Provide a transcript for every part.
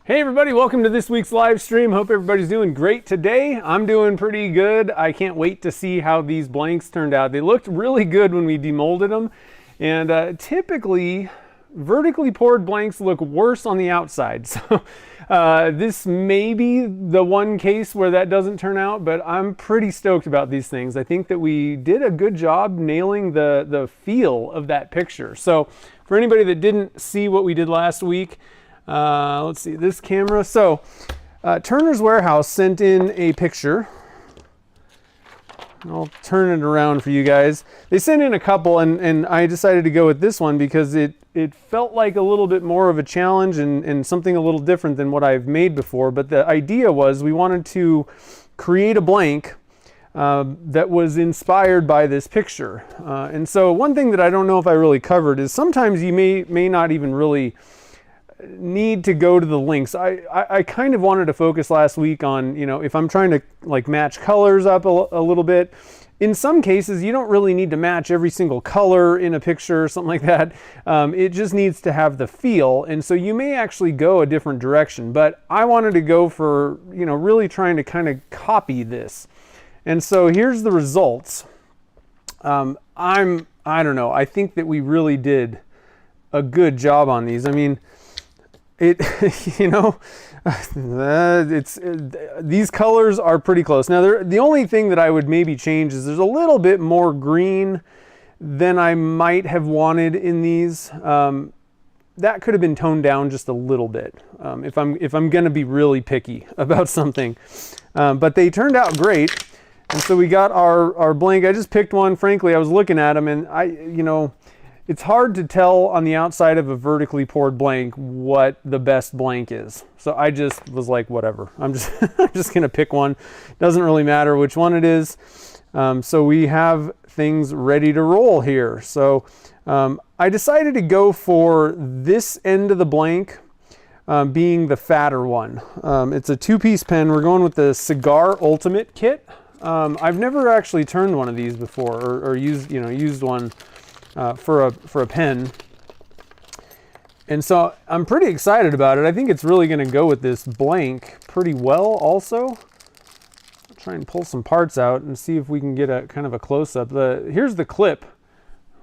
Hey everybody, welcome to this week's live stream. Hope everybody's doing great today. I'm doing pretty good. I can't wait to see how these blanks turned out. They looked really good when we demolded them. And typically, vertically poured blanks look worse on the outside. So this may be the one case where that doesn't turn out, but I'm pretty stoked about these things. I think that we did a good job nailing the feel of that picture. So for anybody that didn't see what we did last week, let's see this camera. So Turner's Warehouse sent in a picture. I'll turn it around for you guys. They sent in a couple, and I decided to go with this one because it felt like a little bit more of a challenge and something a little different than what I've made before. But the idea was we wanted to create a blank that was inspired by this picture. And so one thing that I don't know if I really covered is sometimes you may not even really need to go to the links. I kind of wanted to focus last week on, you know, if I'm trying to like match colors up a little bit. In some cases, you don't really need to match every single color in a picture or something like that. It just needs to have the feel. And so you may actually go a different direction, but I wanted to go for, you know, really trying to kind of copy this. And so here's the results. I don't know. I think that we really did a good job on these. I mean, you know, these colors are pretty close. Now, the only thing that I would maybe change is there's a little bit more green than I might have wanted in these. That could have been toned down just a little bit if I'm going to be really picky about something. But they turned out great. And so we got our blank. I just picked one. Frankly, I was looking at them and you know, it's hard to tell on the outside of a vertically poured blank what the best blank is. So I just was like, whatever. I'm just going to pick one. Doesn't really matter which one it is. So we have things ready to roll here. So I decided to go for this end of the blank being the fatter one. It's a two-piece pen. We're going with the Cigar Ultimate kit. I've never actually turned one of these before or used one for a pen, and so I'm pretty excited about it. I think it's really going to go with this blank pretty well. Also, I'll try and pull some parts out and see if we can get a kind of a close-up. Here's the clip.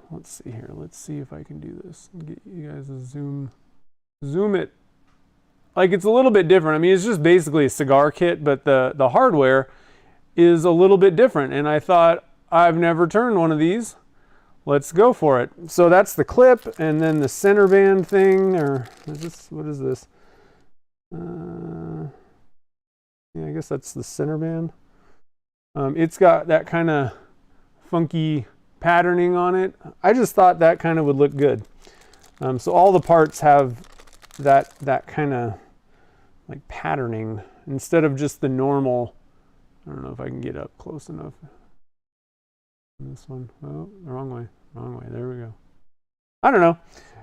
Let's see here. Let's see if I can do this. Get you guys a zoom it. Like, it's a little bit different. I mean, it's just basically a cigar kit, but the hardware is a little bit different. And I thought, I've never turned one of these. Let's go for it. So that's the clip, and then the center band thing, or what is this? Yeah, I guess that's the center band. It's got that kind of funky patterning on it. I just thought that kind of would look good. So all the parts have that kind of like patterning instead of just the normal. I don't know if I can get up close enough. This one, oh, the wrong way, there we go. I don't know.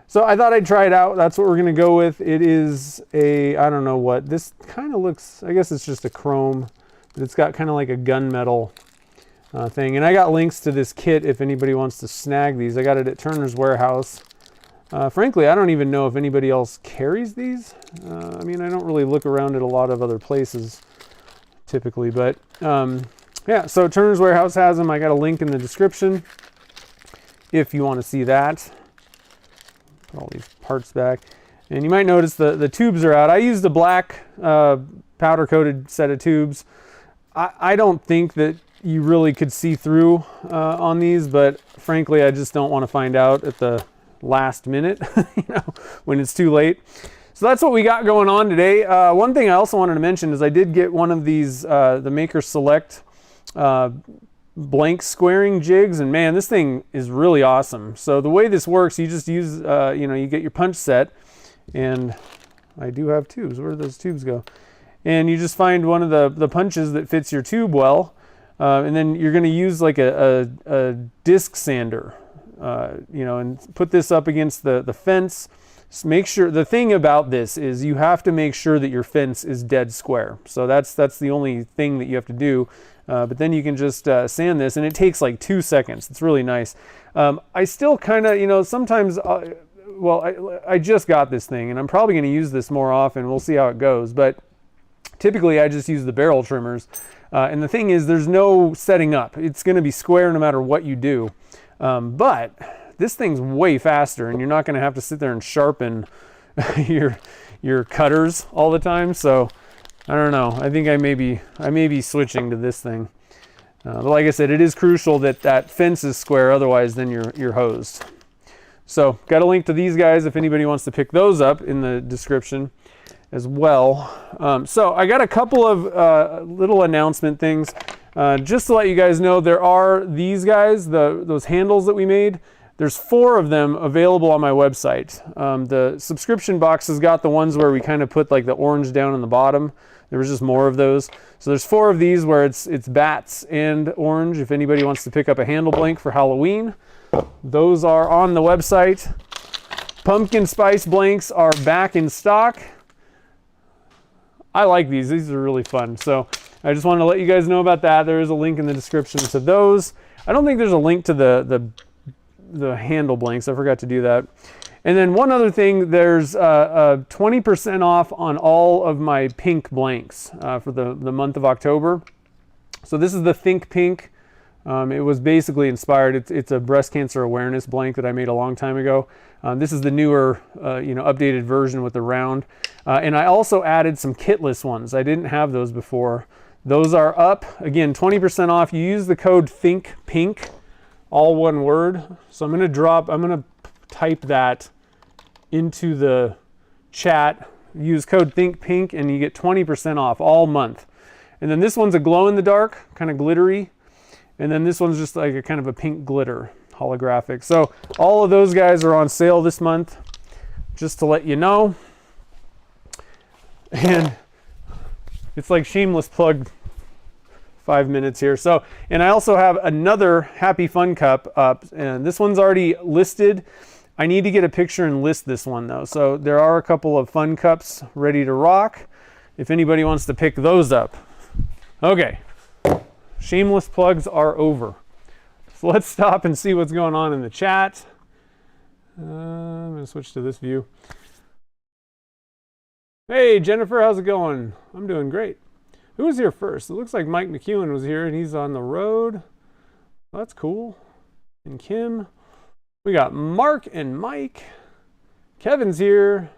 So I thought I'd try it out. That's what we're gonna go with. It is I don't know what, this kind of looks, I guess it's just a chrome, but it's got kind of like a gunmetal thing. And I got links to this kit if anybody wants to snag these. I got it at Turner's Warehouse. Frankly, I don't even know if anybody else carries these. I mean, I don't really look around at a lot of other places typically, but yeah, so Turner's Warehouse has them. I got a link in the description if you want to see that. Put all these parts back. And you might notice the tubes are out. I used a black powder-coated set of tubes. I don't think that you really could see through on these, but frankly, I just don't want to find out at the last minute, you know, when it's too late. So that's what we got going on today. One thing I also wanted to mention is I did get one of these, the Maker Select blank squaring jigs, and man, this thing is really awesome. So the way this works, you just use you know, you get your punch set, and I do have tubes. Where do those tubes go? And you just find one of the punches that fits your tube well, and then you're going to use like a disc sander, you know, and put this up against the fence. Just make sure, the thing about this is you have to make sure that your fence is dead square. So that's the only thing that you have to do. But then you can just sand this, and it takes like 2 seconds. It's really nice. I still kind of, you know, sometimes well, I just got this thing, and I'm probably going to use this more often. We'll see how it goes. But typically, I just use the barrel trimmers. And the thing is, there's no setting up. It's going to be square no matter what you do. But this thing's way faster, and you're not going to have to sit there and sharpen your cutters all the time. So I don't know. I think I may be switching to this thing. But like I said, it is crucial that that fence is square. Otherwise, then you're hosed. So got a link to these guys if anybody wants to pick those up in the description as well. So I got a couple of little announcement things. Just to let you guys know, there are these guys, those handles that we made. There's 4 of them available on my website. The subscription box has got the ones where we kind of put like the orange down in the bottom. There was just more of those. So there's 4 of these where it's bats and orange. If anybody wants to pick up a handle blank for Halloween, those are on the website. Pumpkin spice blanks are back in stock. I like these. These are really fun. So I just wanted to let you guys know about that. There is a link in the description to those. I don't think there's a link to the handle blanks. I forgot to do that. And then one other thing, there's 20% off on all of my pink blanks for the month of October. So this is the Think Pink. It was basically inspired. It's a breast cancer awareness blank that I made a long time ago. This is the newer, updated version with the round. And I also added some kitless ones. I didn't have those before. Those are up. Again, 20% off. You use the code ThinkPink, all one word. So I'm going to type that into the chat. Use code ThinkPink and you get 20% off all month. And then this one's a glow in the dark, kind of glittery. And then this one's just like a kind of a pink glitter, holographic. So all of those guys are on sale this month, just to let you know. And it's like shameless plug 5 minutes here. So, and I also have another Happy Fun Cup up, and this one's already listed. I need to get a picture and list this one though. So there are a couple of fun cups ready to rock if anybody wants to pick those up. Okay, shameless plugs are over. So let's stop and see what's going on in the chat. I'm going to switch to this view. Hey, Jennifer, how's it going? I'm doing great. Who was here first? It looks like Mike McEwen was here and he's on the road. That's cool. And Kim. We got Mark and Mike. Kevin's here.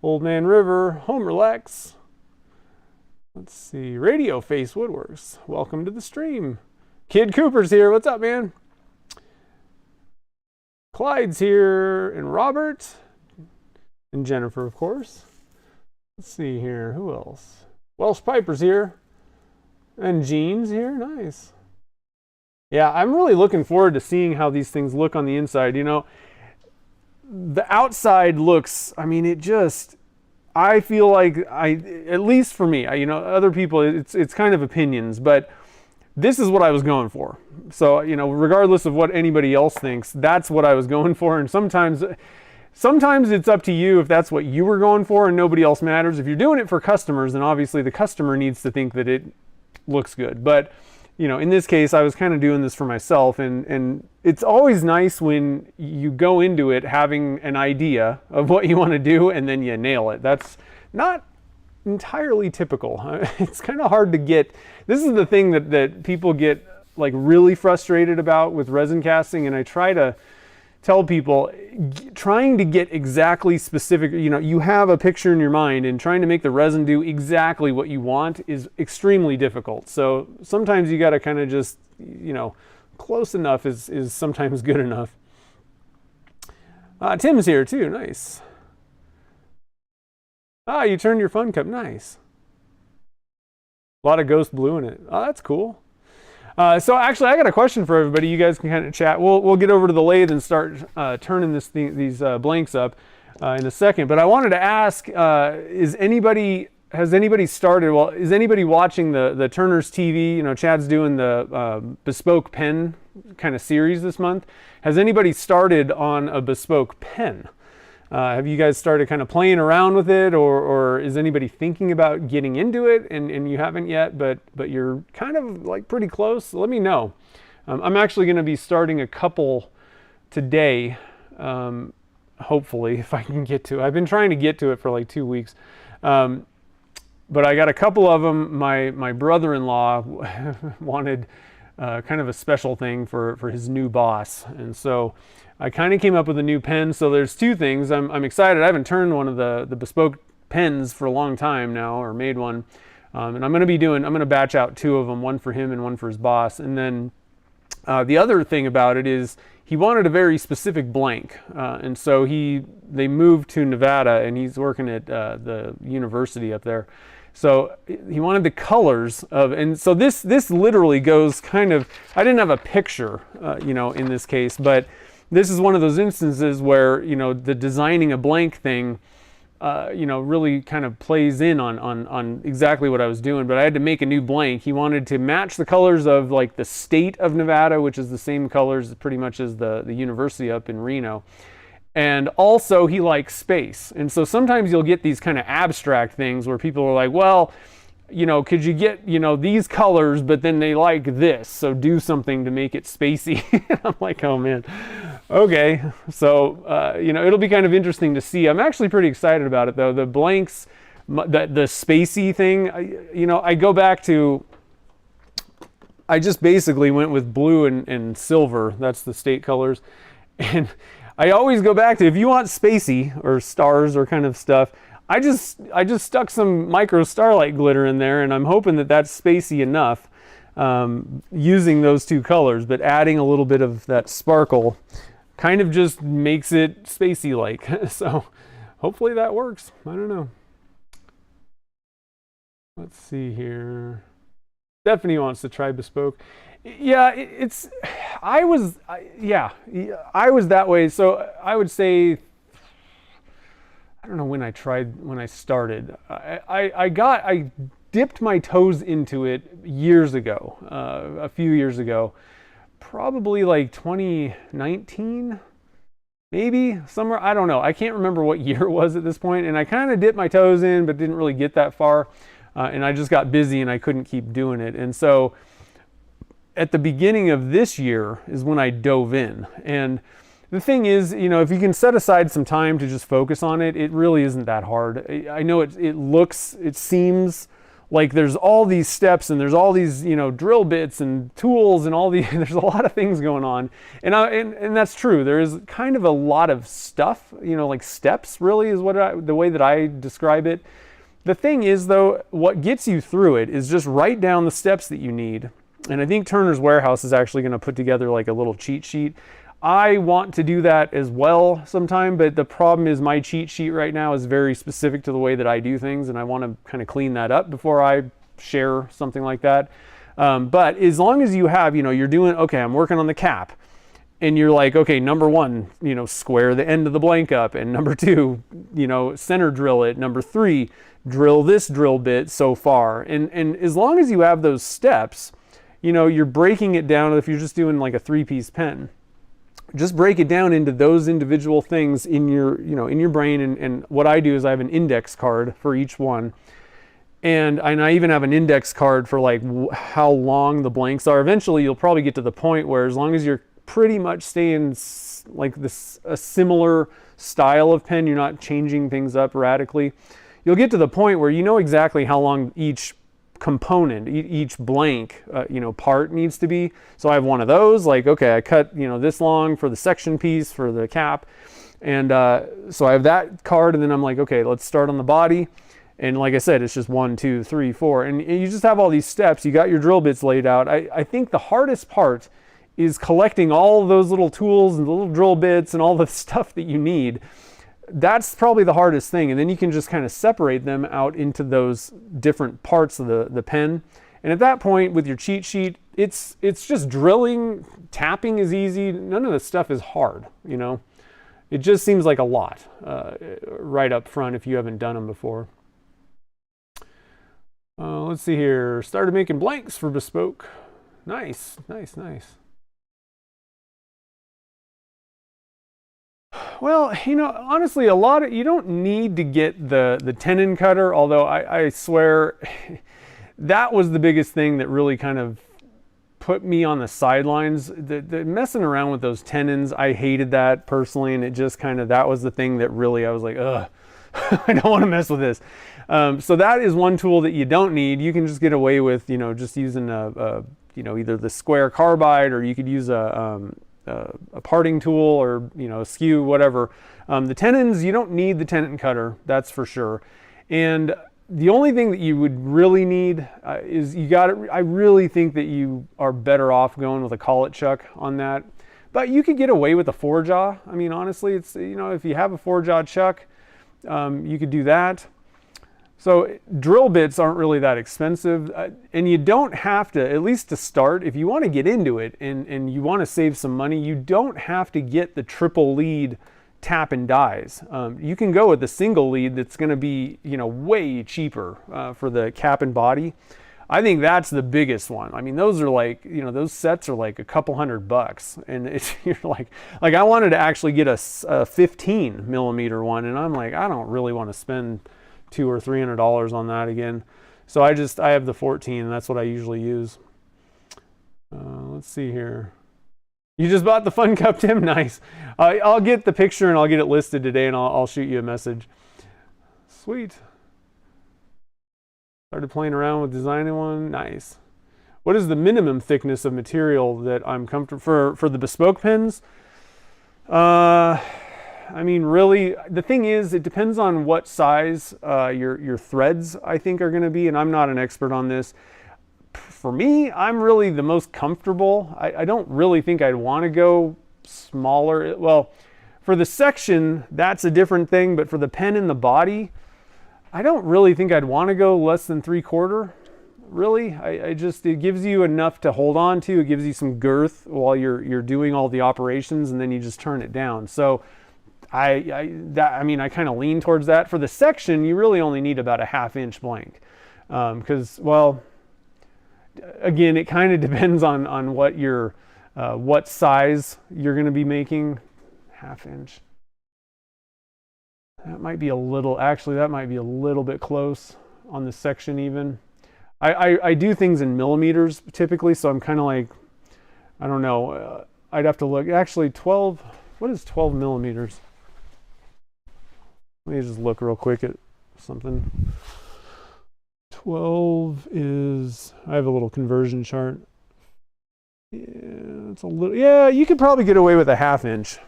Old Man River. Homer Lex. Let's see. Radio Face Woodworks. Welcome to the stream. Kid Cooper's here. What's up, man? Clyde's here. And Robert. And Jennifer, of course. Let's see here. Who else? Welsh Piper's here. And Jean's here. Nice. Yeah, I'm really looking forward to seeing how these things look on the inside. You know, the outside looks, I mean, it just, I feel like at least for me, other people, it's kind of opinions, but this is what I was going for. So, regardless of what anybody else thinks, that's what I was going for. And sometimes it's up to you if that's what you were going for and nobody else matters. If you're doing it for customers, then obviously the customer needs to think that it looks good. But, in this case, I was kind of doing this for myself. And it's always nice when you go into it having an idea of what you want to do and then you nail it. That's not entirely typical. It's kind of hard to get. This is the thing that people get like really frustrated about with resin casting. And I try to tell people, trying to get exactly specific, you have a picture in your mind and trying to make the resin do exactly what you want is extremely difficult. So sometimes you got to kind of just, close enough is sometimes good enough. Tim's here too. Nice. You turned your fun cup. Nice. A lot of ghost blue in it. Oh, that's cool. So actually, I got a question for everybody. You guys can kind of chat. We'll get over to the lathe and start turning these blanks up in a second. But I wanted to ask: has anybody started? Well, is anybody watching the Turner's TV? Chad's doing the Bespoke pen kind of series this month. Has anybody started on a Bespoke pen? Have you guys started kind of playing around with it, or is anybody thinking about getting into it and you haven't yet, but you're kind of like pretty close? Let me know. I'm actually going to be starting a couple today. hopefully, if I can get to it. I've been trying to get to it for like 2 weeks. But I got a couple of them. My brother-in-law wanted kind of a special thing for his new boss. And so I kind of came up with a new pen. So there's two things. I'm excited. I haven't turned one of the Bespoke pens for a long time now, or made one. And I'm going to batch out two of them, one for him and one for his boss. And then the other thing about it is he wanted a very specific blank. And so they moved to Nevada, and he's working at the university up there. So he wanted the colors of, and so this literally goes kind of, I didn't have a picture, in this case, but this is one of those instances where, the designing a blank thing, really kind of plays in on exactly what I was doing. But I had to make a new blank. He wanted to match the colors of like the state of Nevada, which is the same colors pretty much as the university up in Reno. And also he likes space. And so sometimes you'll get these kind of abstract things where people are like, well, could you get, these colors, but then they like this, so do something to make it spacey. I'm like, oh man, okay. So, it'll be kind of interesting to see. I'm actually pretty excited about it though. The blanks, the spacey thing, I go back to, I just basically went with blue and silver. That's the state colors. And I always go back to, if you want spacey or stars or kind of stuff, I just stuck some micro starlight glitter in there, and I'm hoping that that's spacey enough using those two colors, but adding a little bit of that sparkle kind of just makes it spacey like. So hopefully that works. I don't know. Let's see here. Stephanie wants to try Bespoke. Yeah, I was that way. So I would say, I don't know when I started. I dipped my toes into it years ago, a few years ago, probably like 2019, maybe somewhere. I don't know. I can't remember what year it was at this point. And I kind of dipped my toes in, but didn't really get that far. And I just got busy and I couldn't keep doing it. And so at the beginning of this year is when I dove in. And the thing is, if you can set aside some time to just focus on it, it really isn't that hard. I know it seems like there's all these steps and there's all these, drill bits and tools and there's a lot of things going on. And that's true. There is kind of a lot of stuff, like steps really is the way that I describe it. The thing is though, what gets you through it is just write down the steps that you need. And I think Turner's Warehouse is actually going to put together like a little cheat sheet. I want to do that as well sometime, but the problem is my cheat sheet right now is very specific to the way that I do things, and I want to kind of clean that up before I share something like that. But as long as you have, you're doing, okay, I'm working on the cap, and you're like, okay, number one, square the end of the blank up, and number two, center drill it, number three, drill this drill bit so far. And as long as you have those steps, you're breaking it down. If you're just doing like a 3-piece pen, just break it down into those individual things in your, in your brain. And what I do is I have an index card for each one. And I even have an index card for like how long the blanks are. Eventually you'll probably get to the point where as long as you're pretty much staying like a similar style of pen, you're not changing things up radically, you'll get to the point where you know exactly how long each component, each blank, part needs to be. So I have one of those, like, okay, I cut, this long for the section piece for the cap. And so I have that card, and then I'm like, okay, let's start on the body. And like I said, it's just 1, 2, 3, 4. And you just have all these steps. You got your drill bits laid out. I think the hardest part is collecting all of those little tools and the little drill bits and all the stuff that you need. That's probably the hardest thing. And then you can just kind of separate them out into those different parts of the pen. And at that point with your cheat sheet, it's just drilling. Tapping is easy. None of this stuff is hard, It just seems like a lot right up front if you haven't done them before. Let's see here. Started making blanks for Bespoke. Nice. Well, honestly, you don't need to get the tenon cutter, although I swear that was the biggest thing that really kind of put me on the sidelines. The messing around with those tenons, I hated that personally, and it just kind of, that was the thing that really, I was like, ugh, I don't want to mess with this. So that is one tool that you don't need. You can just get away with, just using either the square carbide, or you could use a parting tool, or a skew, whatever. The tenons, you don't need the tenon cutter, that's for sure. And the only thing that you would really need is I really think that you are better off going with a collet chuck on that. But you could get away with a 4-jaw. I mean, honestly, it's, if you have a 4-jaw chuck, you could do that. So drill bits aren't really that expensive, and you don't have to, at least to start, if you want to get into it and you want to save some money, you don't have to get the triple lead tap and dies. You can go with the single lead that's going to be, way cheaper for the cap and body. I think that's the biggest one. I mean, those are like, those sets are like a couple $100, and you're like I wanted to actually get a 15 millimeter one, and I'm like, I don't really want to spend $200 or $300 on that again. So I have the 14, and that's what I usually use. Let's see here. You just bought the Fun Cup, Tim? Nice. I'll get the picture and I'll get it listed today, and I'll shoot you a message. Sweet. Started playing around with designing one. Nice. What is the minimum thickness of material that I'm comfortable for the Bespoke pens? I mean, really, the thing is, it depends on what size your threads, I think, are going to be, and I'm not an expert on this. For me, I'm really the most comfortable. I don't really think I'd want to go smaller. Well, for the section, that's a different thing, but for the pen and the body, I don't really think I'd want to go less than 3/4. Really, it gives you enough to hold on to. It gives you some girth while you're doing all the operations, and then you just turn it down. So I kind of lean towards that. For the section, you really only need about a 1/2 inch blank, because, well, again, it kind of depends on what size you're going to be making. 1/2 inch. That might be a little bit close on the section even. I do things in millimeters typically, so I'm kind of like, I don't know. I'd have to look. Actually, 12, what is 12 millimeters? Let me just look real quick at something. 12 is, I have a little conversion chart. Yeah, it's a little, yeah, you could probably get away with a 1/2 inch,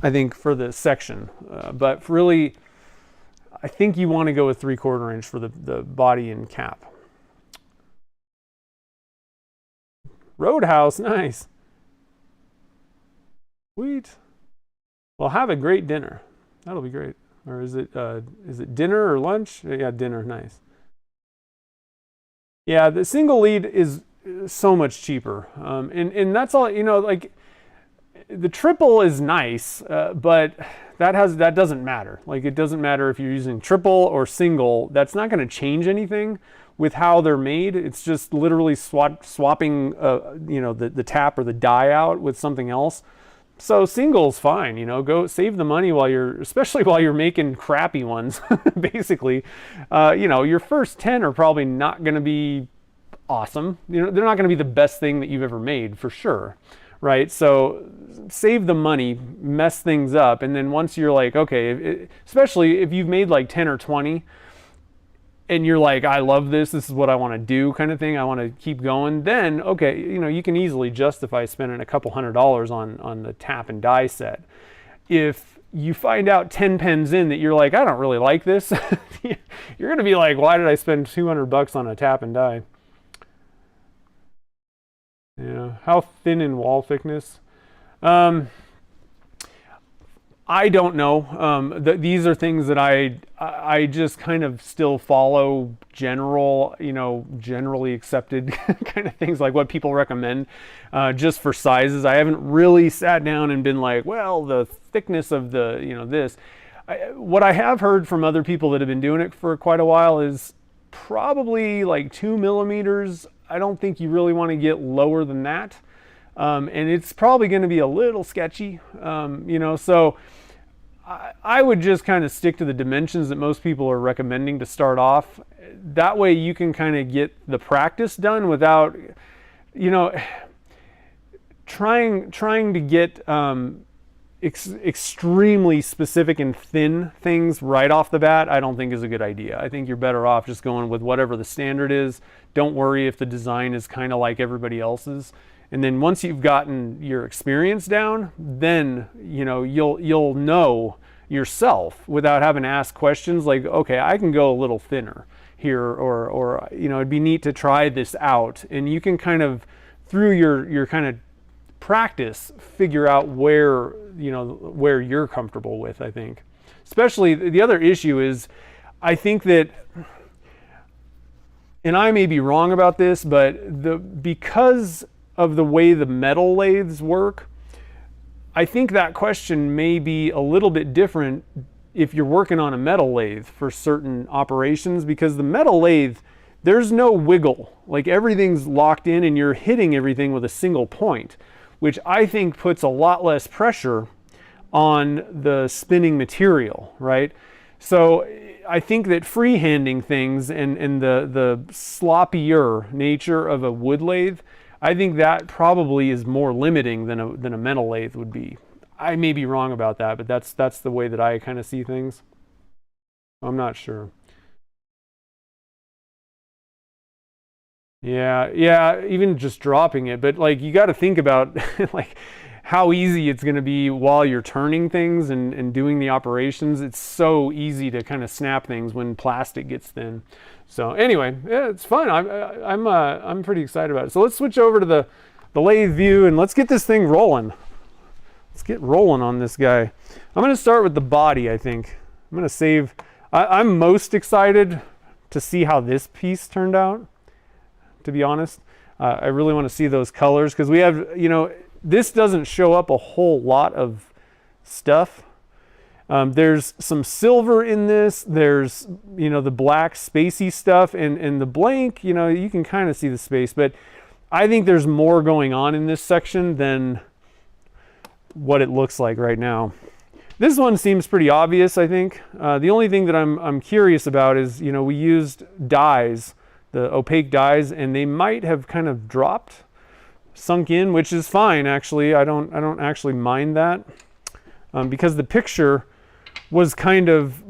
I think, for the section. But really, I think you want to go with 3/4 inch for the body and cap. Roadhouse, nice. Sweet. Well, have a great dinner. That'll be great. Or is it dinner or lunch? Yeah, dinner, nice. Yeah, the single lead is so much cheaper. And that's all, like, the triple is nice, but that doesn't matter. Like, it doesn't matter if you're using triple or single. That's not going to change anything with how they're made. It's just literally swapping the tap or the die out with something else. So single's fine, go save the money especially while you're making crappy ones. Basically, your first 10 are probably not going to be awesome. They're not going to be the best thing that you've ever made, for sure. Right? So save the money, mess things up. And then once you're like, okay, especially if you've made like 10 or 20 and you're like, I love this is what I want to do, kind of thing, I want to keep going, then, okay, you can easily justify spending a couple $100 on the tap and die set. If you find out 10 pens in that you're like, I don't really like this, you're going to be like, why did I spend $200 on a tap and die? Yeah. How thin in wall thickness? I don't know. These are things that I just kind of still follow generally accepted kind of things, like what people recommend, just for sizes. I haven't really sat down and been like, well, the thickness of this. What I have heard from other people that have been doing it for quite a while is probably like 2 millimeters. I don't think you really want to get lower than that. And it's probably going to be a little sketchy, so I would just kind of stick to the dimensions that most people are recommending to start off. That way you can kind of get the practice done without you know, trying to get extremely specific and thin things right off the bat, I don't think is a good idea. I think you're better off just going with whatever the standard is. Don't worry if the design is kind of like everybody else's. And then once you've gotten your experience down, then you'll know yourself without having to ask questions like, okay, I can go a little thinner here, or it'd be neat to try this out. And you can kind of, through your kind of practice, figure out where you're comfortable with, I think. Especially the other issue is, I think that, and I may be wrong about this, but because of the way the metal lathes work, I think that question may be a little bit different if you're working on a metal lathe for certain operations, because the metal lathe, there's no wiggle. Like, everything's locked in and you're hitting everything with a single point, which I think puts a lot less pressure on the spinning material, right? So I think that freehanding things and the sloppier nature of a wood lathe, I think that probably is more limiting than a metal lathe would be. I may be wrong about that, but that's the way that I kind of see things. I'm not sure. Yeah, even just dropping it, but like, you got to think about like how easy it's going to be while you're turning things and doing the operations. It's so easy to kind of snap things when plastic gets thin. So anyway, yeah, it's fun. I'm pretty excited about it. So let's switch over to the lathe view and let's get this thing rolling. Let's get rolling on this guy. I'm going to start with the body, I think. I'm going to save. I'm most excited to see how this piece turned out, to be honest. I really want to see those colors, because we have, this doesn't show up a whole lot of stuff. There's some silver in this. There's, the black spacey stuff, and the blank, you can kind of see the space, but I think there's more going on in this section than what it looks like right now. This one seems pretty obvious, I think. The only thing that I'm curious about is, we used dyes, the opaque dyes, and they might have kind of sunk in, which is fine, actually. I don't actually mind that, because the picture was kind of,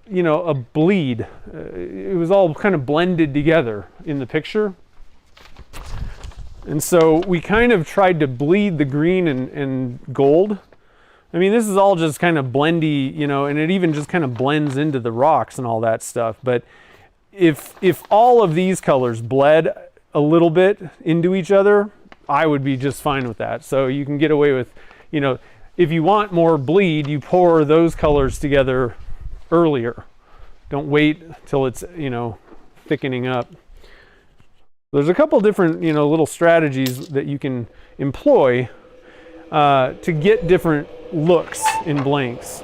a bleed. It was all kind of blended together in the picture. And so we kind of tried to bleed the green and gold. I mean, this is all just kind of blendy, and it even just kind of blends into the rocks and all that stuff. But if all of these colors bled a little bit into each other, I would be just fine with that. So you can get away with, if you want more bleed, you pour those colors together earlier. Don't wait till it's, thickening up. There's a couple different, little strategies that you can employ to get different looks in blanks.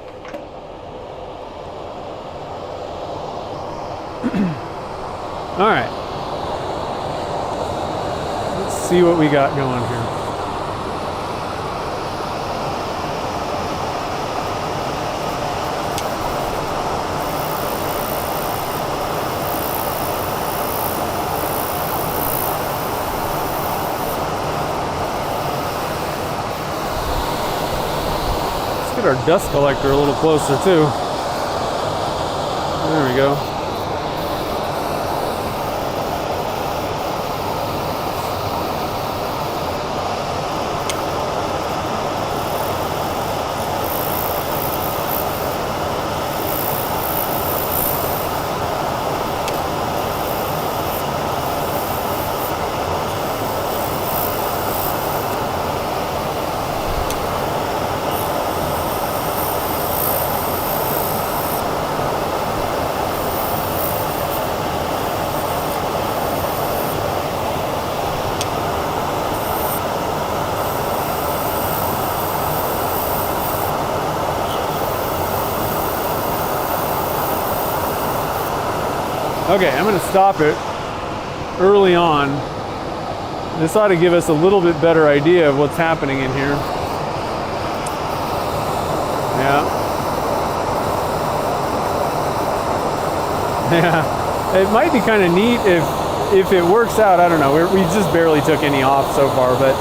All right. Let's see what we got going here. Our dust collector a little closer too. There we go. Okay, I'm going to stop it early on. This ought to give us a little bit better idea of what's happening in here. Yeah. It might be kind of neat if it works out, I don't know. We just barely took any off so far, but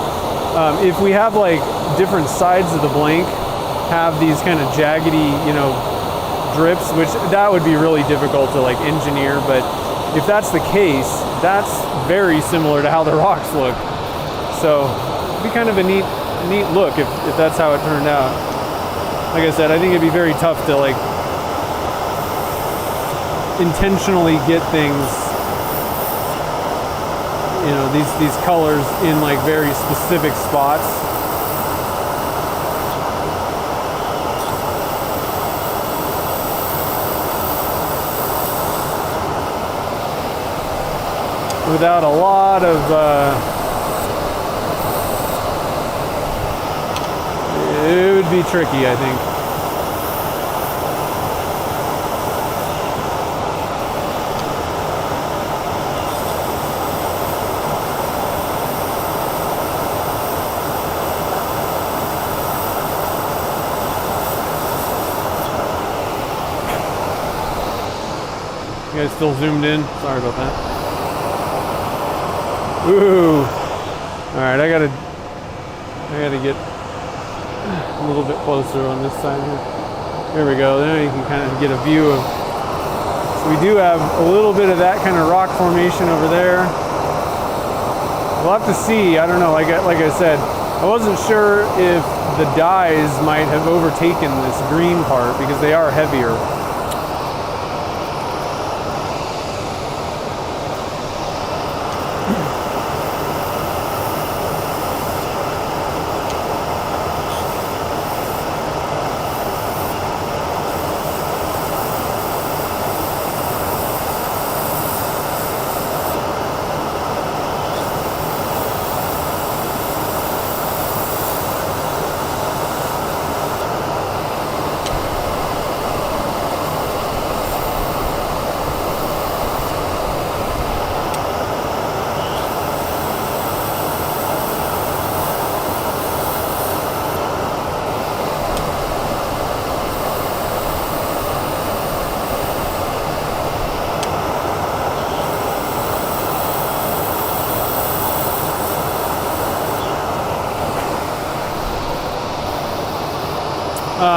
if we have like different sides of the blank have these kind of jaggedy, you know, drips, which that would be really difficult to like engineer, but if that's the case, that's very similar to how the rocks look. So it'd be kind of a neat look if that's how it turned out. Like I said, I think it'd be very tough to like intentionally get things, you know, these colors in like very specific spots. Without a lot of it would be tricky, I think. You guys still zoomed in? Sorry about that. Ooh. All right, I gotta get a little bit closer on this side here. There we go. Now you can kind of get a view of. So we do have a little bit of that kind of rock formation over there. We'll have to see. I don't know. Like I said, I wasn't sure if the dyes might have overtaken this green part because they are heavier.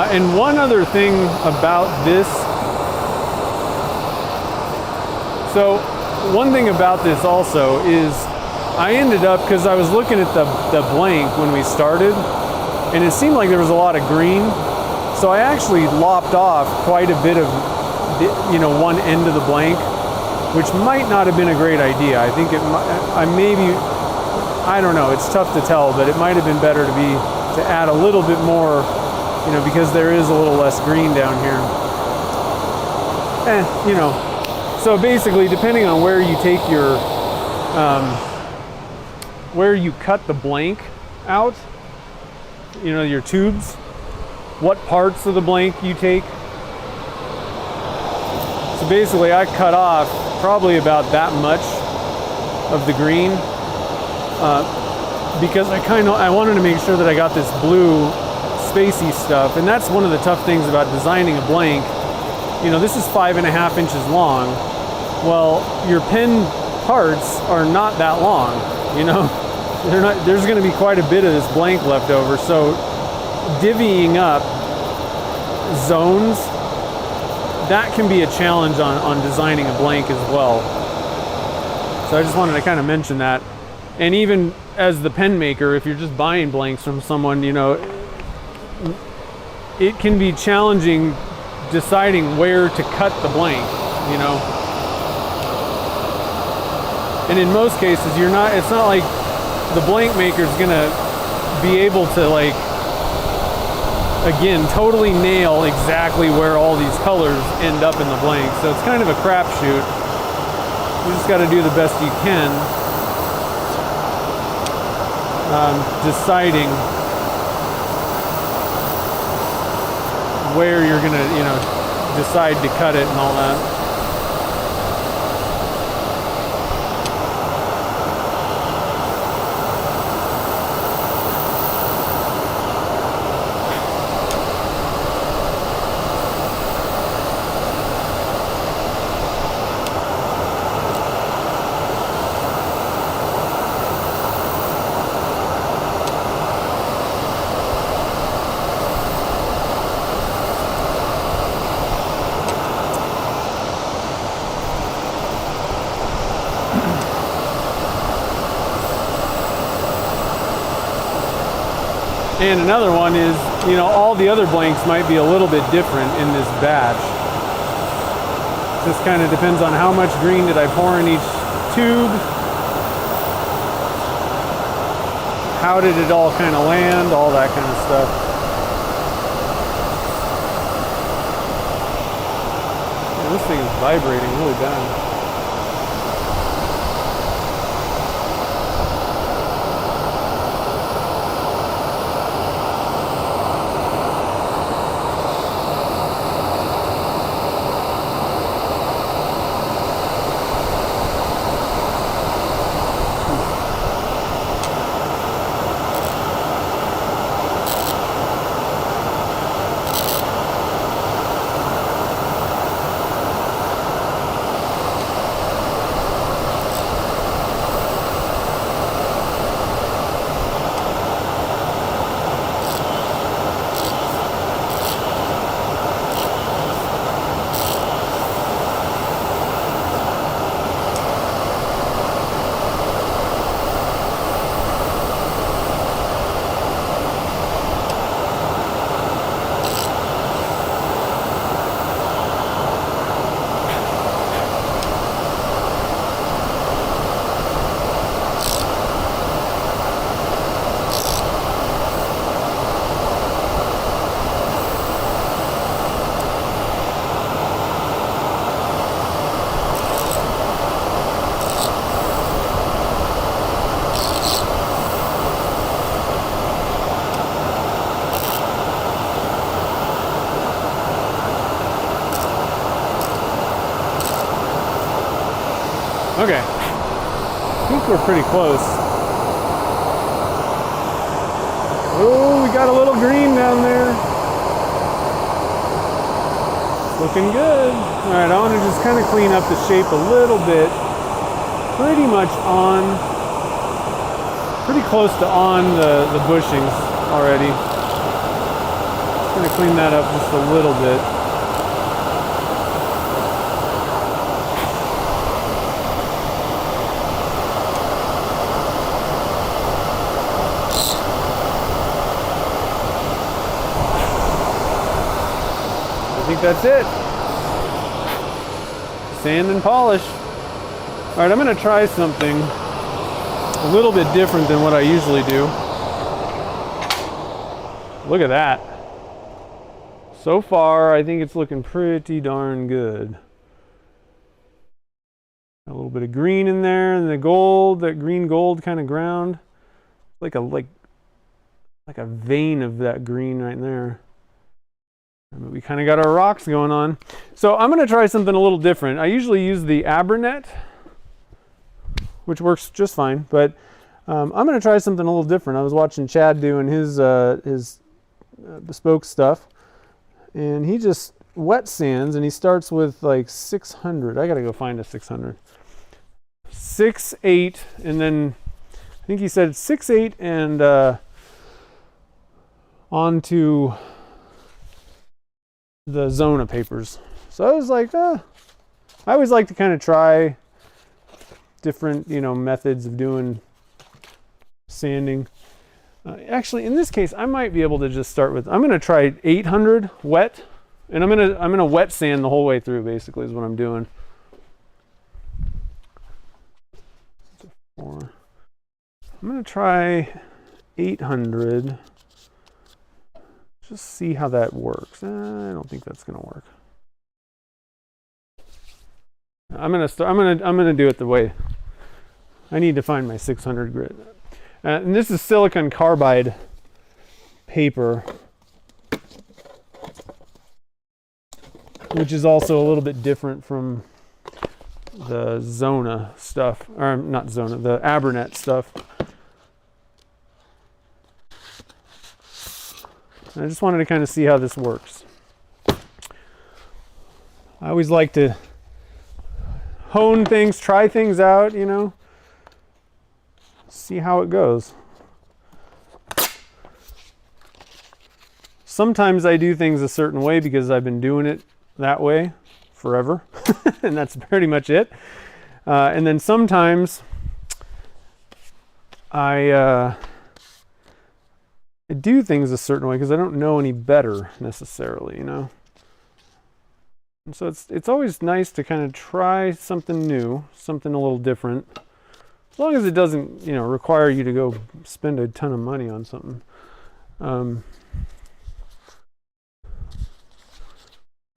And one other thing about this. So one thing about this also is I ended up, because I was looking at the blank when we started, and it seemed like there was a lot of green. So I actually lopped off quite a bit of, you know, one end of the blank, which might not have been a great idea. I think I don't know, it's tough to tell, but it might have been better to add a little bit more, you know, because there is a little less green down here. You know, so basically, depending on where you take your, where you cut the blank out, you know, your tubes, what parts of the blank you take. So basically, I cut off probably about that much of the green because I wanted to make sure that I got this blue spacey stuff, and that's one of the tough things about designing a blank. You know, this is 5.5 inches long. Well, your pen parts are not that long, you know. There's going to be quite a bit of this blank left over, so divvying up zones, that can be a challenge on designing a blank as well. So I just wanted to kind of mention that. And even as the pen maker, if you're just buying blanks from someone, you know, it can be challenging deciding where to cut the blank, you know. And in most cases, it's not like the blank maker's gonna be able to, like, again, totally nail exactly where all these colors end up in the blank. So it's kind of a crapshoot. You just got to do the best you can, deciding where you're gonna, you know, decide to cut it and all that. And another one is, you know, all the other blanks might be a little bit different in this batch. Just kind of depends on how much green did I pour in each tube. How did it all kind of land, all that kind of stuff. Man, this thing is vibrating really bad. Okay, I think we're pretty close. Oh, we got a little green down there. Looking good. All right, I want to just kind of clean up the shape a little bit. Pretty much on, pretty close to on the bushings already. Just going to clean that up just a little bit. I think that's it. Sand and polish. All right, I'm going to try something a little bit different than what I usually do. Look at that. So far, I think it's looking pretty darn good. A little bit of green in there, and the gold, that green gold kind of ground, like a vein of that green right there. We kind of got our rocks going on. So I'm going to try something a little different. I usually use the Abranet, which works just fine, but I'm going to try something a little different. I was watching Chad doing his Bespoke stuff, and he just wet sands, and he starts with like 600. I got to go find a 600. 6.8, and then I think he said 6.8 and onto the Zona papers. So I was like, I always like to kind of try different, you know, methods of doing sanding. Actually, in this case, I might be able to just start with, I'm going to try 800 wet, and I'm going to wet sand the whole way through, basically, is what I'm doing. I'm going to try 800. Just see how that works. I don't think that's going to work. I'm gonna do it the way I need to find my 600 grit. And this is silicon carbide paper, which is also a little bit different from the Zona stuff, or not Zona, the Abranet stuff. I just wanted to kind of see how this works. I always like to hone things, try things out, you know, see how it goes. Sometimes I do things a certain way because I've been doing it that way forever, and that's pretty much it. And then sometimes I I do things a certain way because I don't know any better necessarily, you know. And so it's always nice to kind of try something new, something a little different, as long as it doesn't, you know, require you to go spend a ton of money on something.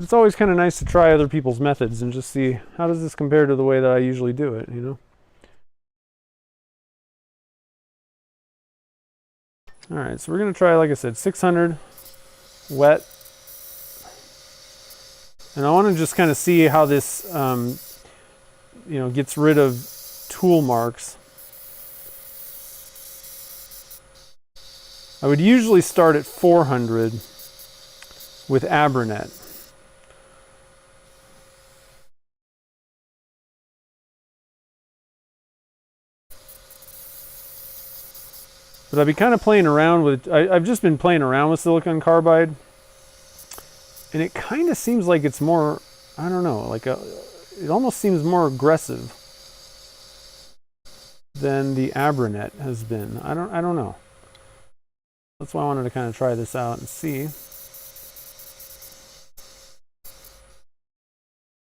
It's always kind of nice to try other people's methods and just see how does this compare to the way that I usually do it, you know. All right, so we're gonna try, like I said, 600 wet, and I want to just kind of see how this, you know, gets rid of tool marks. I would usually start at 400 with Abranet. But I've been kind of playing around with, I've just been playing around with silicon carbide. And it kind of seems like it's more, I don't know, like it almost seems more aggressive than the Abranet has been. I don't know. That's why I wanted to kind of try this out and see.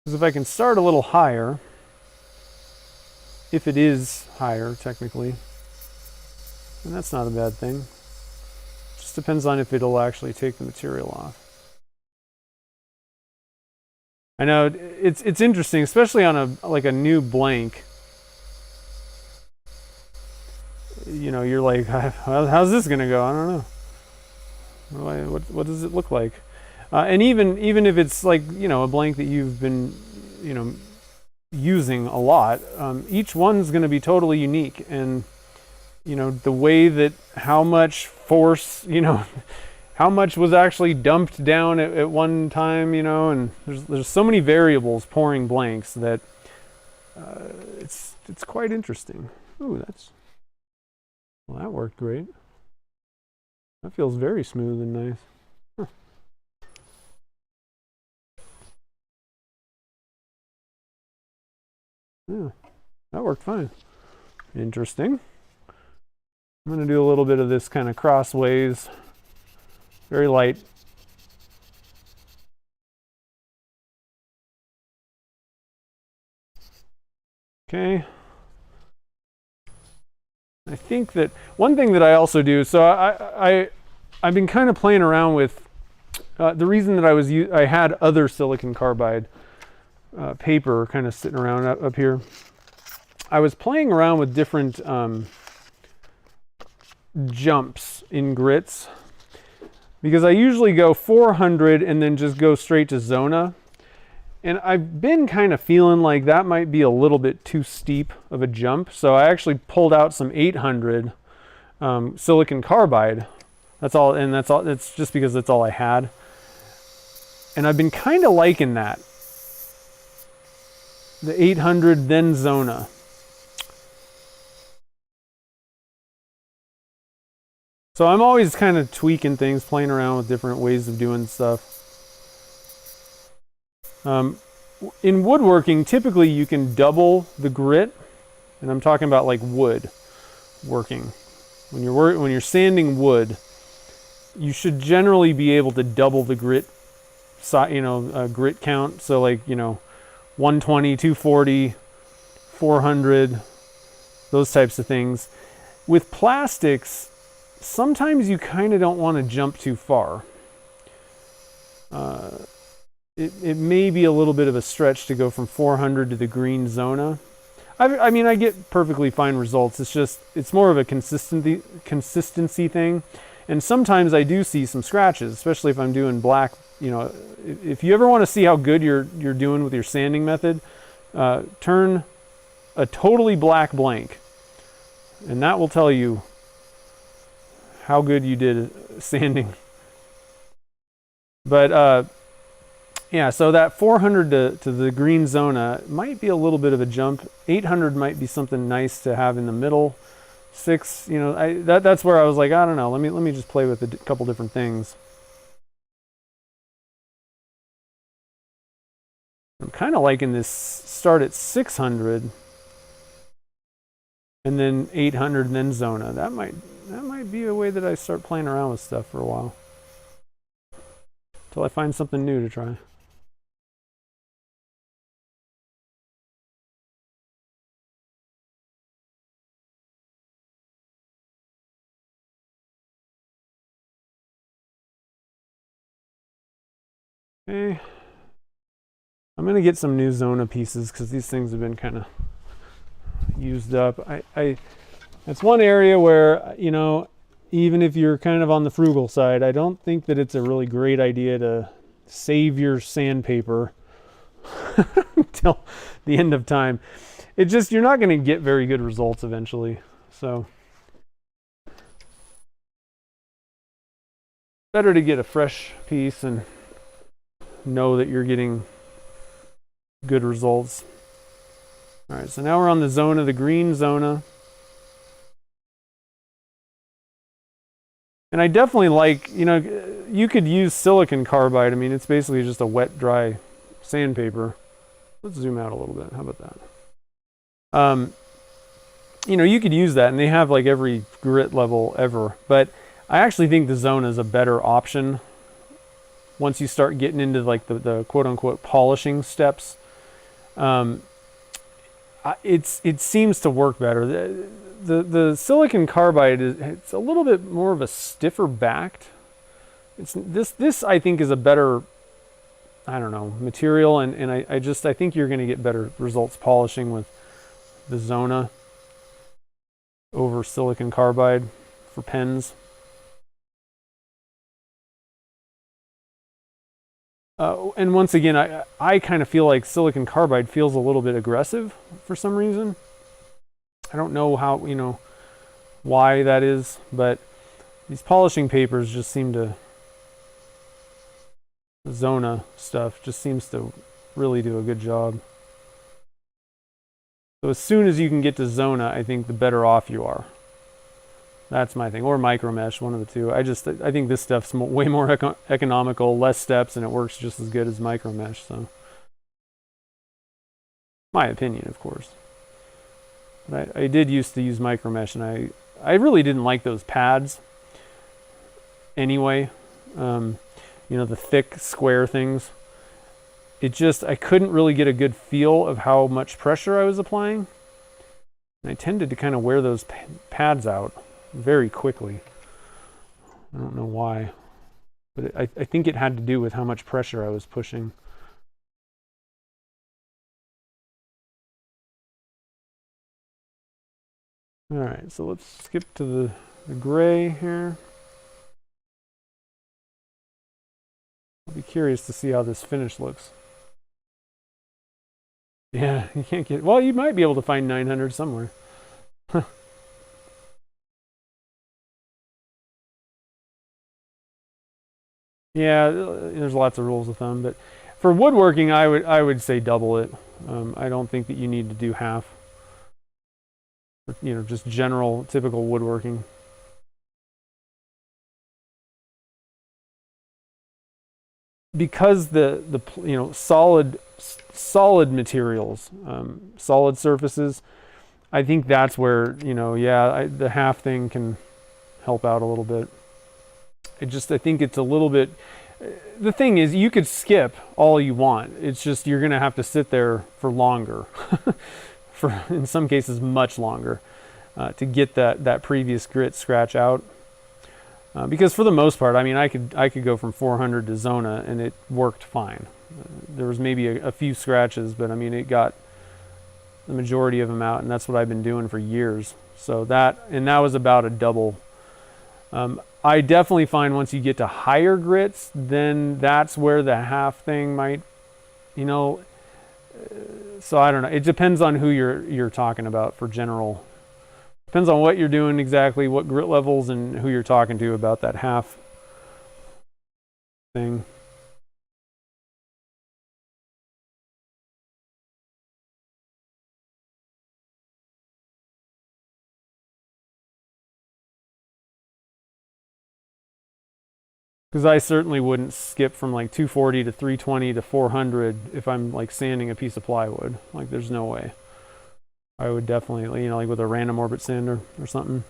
Because if I can start a little higher, if it is higher technically, and that's not a bad thing. Just depends on if it'll actually take the material off. I know it's interesting, especially on a new blank. You know, you're like, how's this gonna go? I don't know. What does it look like? And even if it's like, you know, a blank that you've been, you know, using a lot, each one's gonna be totally unique. And you know, the way that how much force, you know, how much was actually dumped down at one time, you know, and there's so many variables pouring blanks that it's quite interesting. Ooh, well, that worked great. That feels very smooth and nice. Huh. Yeah, that worked fine. Interesting. I'm going to do a little bit of this kind of crossways, very light. Okay. I think that one thing that I also do, so I've been kind of playing around with the reason that I had other silicon carbide paper kind of sitting around up here. I was playing around with different jumps in grits because I usually go 400 and then just go straight to Zona, and I've been kind of feeling like that might be a little bit too steep of a jump, so I actually pulled out some 800 silicon carbide. That's all. It's just because that's all I had, and I've been kind of liking that, the 800 then Zona. So I'm always kind of tweaking things, playing around with different ways of doing stuff. In woodworking, typically you can double the grit, and I'm talking about like wood working. When you're sanding wood, you should generally be able to double the grit, grit count. So like, you know, 120, 240, 400, those types of things. With plastics, sometimes you kind of don't want to jump too far. It may be a little bit of a stretch to go from 400 to the green Zona. I mean, I get perfectly fine results. It's more of a consistency thing. And sometimes I do see some scratches, especially if I'm doing black. You know, if you ever want to see how good you're doing with your sanding method, turn a totally black blank, and that will tell you how good you did sanding. But yeah, so that 400 to the green Zona might be a little bit of a jump. 800 might be something nice to have in the middle. 6, you know, that's where I was like, I don't know. Let me just play with a couple different things. I'm kind of liking this start at 600 and then 800 and then Zona. That that might be a way that I start playing around with stuff for a while. Until I find something new to try. Okay. I'm gonna get some new Zona pieces because these things have been kind of used up. That's one area where, you know, even if you're kind of on the frugal side, I don't think that it's a really great idea to save your sandpaper until the end of time. It just, you're not going to get very good results eventually. So better to get a fresh piece and know that you're getting good results. All right, so now we're on the Zona, the green Zona. And I definitely like, you know, you could use silicon carbide. I mean, it's basically just a wet, dry sandpaper. Let's zoom out a little bit. How about that? You know, you could use that, and they have like every grit level ever. But I actually think the Zona is a better option once you start getting into like the quote-unquote polishing steps. It seems to work better. The silicon carbide it's a little bit more of a stiffer backed. This I think is a better, I don't know, material, and I think you're going to get better results polishing with the Zona over silicon carbide for pens. And once again, I kind of feel like silicon carbide feels a little bit aggressive for some reason. I don't know how, you know, why that is, but these polishing papers just seem to, the Zona stuff just seems to really do a good job. So as soon as you can get to Zona, I think the better off you are. That's my thing. Or micro mesh, one of the two. I think this stuff's way more economical, less steps, and it works just as good as micro mesh. So, my opinion, of course. But I did used to use micro mesh, and I really didn't like those pads. Anyway, you know, the thick square things. I couldn't really get a good feel of how much pressure I was applying, and I tended to kind of wear those pads out very quickly. I don't know why, but I think it had to do with how much pressure I was pushing. All right, so let's skip to the gray here. I'll be curious to see how this finish looks. Yeah, you can't get, well, you might be able to find 900 somewhere. Yeah, there's lots of rules of thumb, but for woodworking, I would say double it. I don't think that you need to do half. You know, just general, typical woodworking. Because the you know, solid materials, solid surfaces, I think that's where, you know, yeah, the half thing can help out a little bit. I think it's a little bit, the thing is, you could skip all you want. It's just you're going to have to sit there for longer, for in some cases much longer, to get that previous grit scratch out. Because for the most part, I mean, I could go from 400 to Zona and it worked fine. There was maybe a few scratches, but I mean, it got the majority of them out, and that's what I've been doing for years. So that was about a double. I definitely find once you get to higher grits, then that's where the half thing might, you know, so I don't know. It depends on who you're talking about for general. Depends on what you're doing exactly, what grit levels, and who you're talking to about that half thing. Because I certainly wouldn't skip from like 240 to 320 to 400 if I'm like sanding a piece of plywood. Like, there's no way. I would definitely, you know, like with a random orbit sander or something.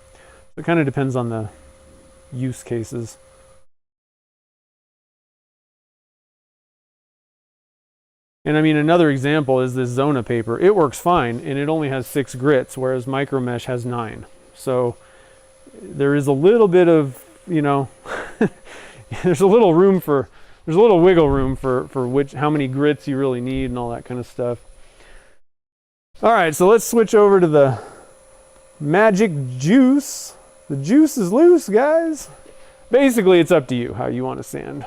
It kind of depends on the use cases. And I mean, another example is this Zona paper. It works fine, and it only has 6 grits, whereas micro mesh has 9. So there is a little bit of, you know, there's a little wiggle room for how many grits you really need and all that kind of stuff. All right, so let's switch over to the magic juice. The juice is loose, guys. Basically, it's up to you how you want to sand.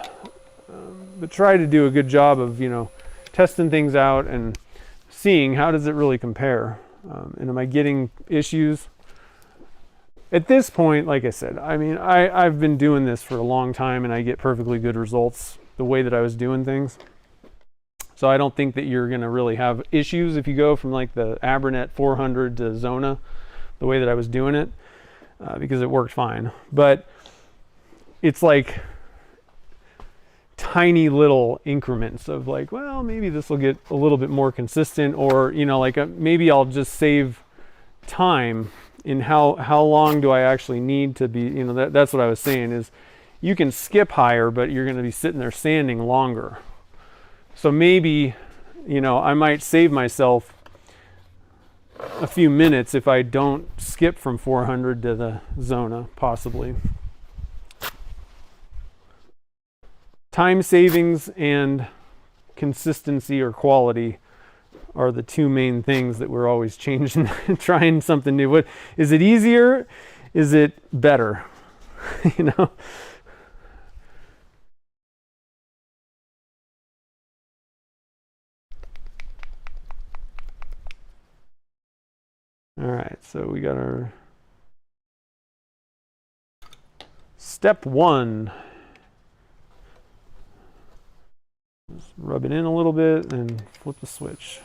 But try to do a good job of, you know, testing things out and seeing how does it really compare. And am I getting issues? At this point, like I said, I mean, I've been doing this for a long time and I get perfectly good results the way that I was doing things. So I don't think that you're going to really have issues if you go from like the Abranet 400 to Zona the way that I was doing it, because it worked fine. But it's like tiny little increments of like, well, maybe this will get a little bit more consistent, or, you know, like maybe I'll just save time in how long do I actually need to be, you know, that's what I was saying is you can skip higher, but you're going to be sitting there sanding longer. So maybe, you know, I might save myself a few minutes if I don't skip from 400 to the Zona, possibly. Time savings and consistency or quality are the two main things that we're always changing, trying something new. What is it easier? Is it better? You know? All right, so we got our step 1. Just rub it in a little bit and flip the switch.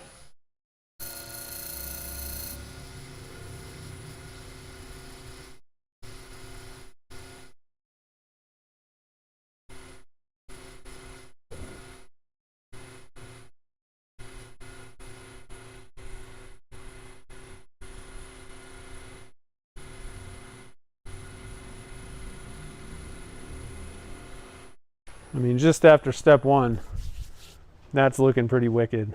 I mean, just after step 1, that's looking pretty wicked.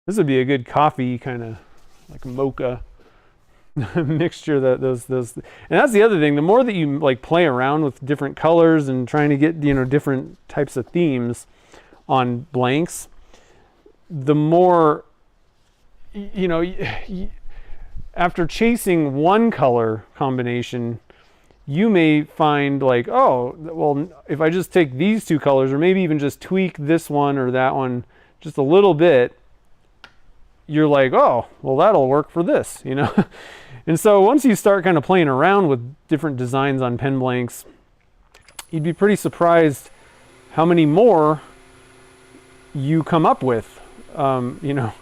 This would be a good coffee kind of like mocha mixture. That those, and that's the other thing. The more that you like play around with different colors and trying to get, you know, different types of themes on blanks, the more, you know, after chasing one color combination, you may find like, oh, well, if I just take these 2 colors, or maybe even just tweak this one or that one just a little bit, you're like, oh, well, that'll work for this, you know? And so once you start kind of playing around with different designs on pen blanks, you'd be pretty surprised how many more you come up with, you know,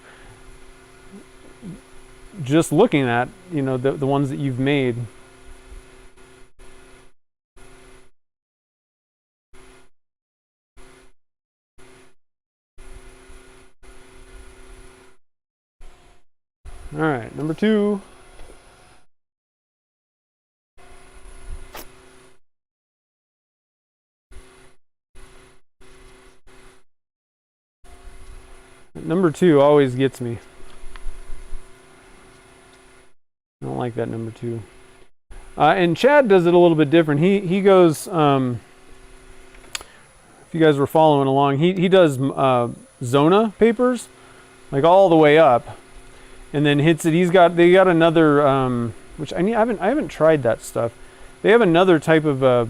just looking at, you know, the ones that you've made. All right, number 2. Number 2 always gets me. I don't like that number 2. And Chad does it a little bit different. He goes, if you guys were following along, he does Zona papers, like all the way up, and then hits it. They got another, which I haven't tried that stuff. They have another type of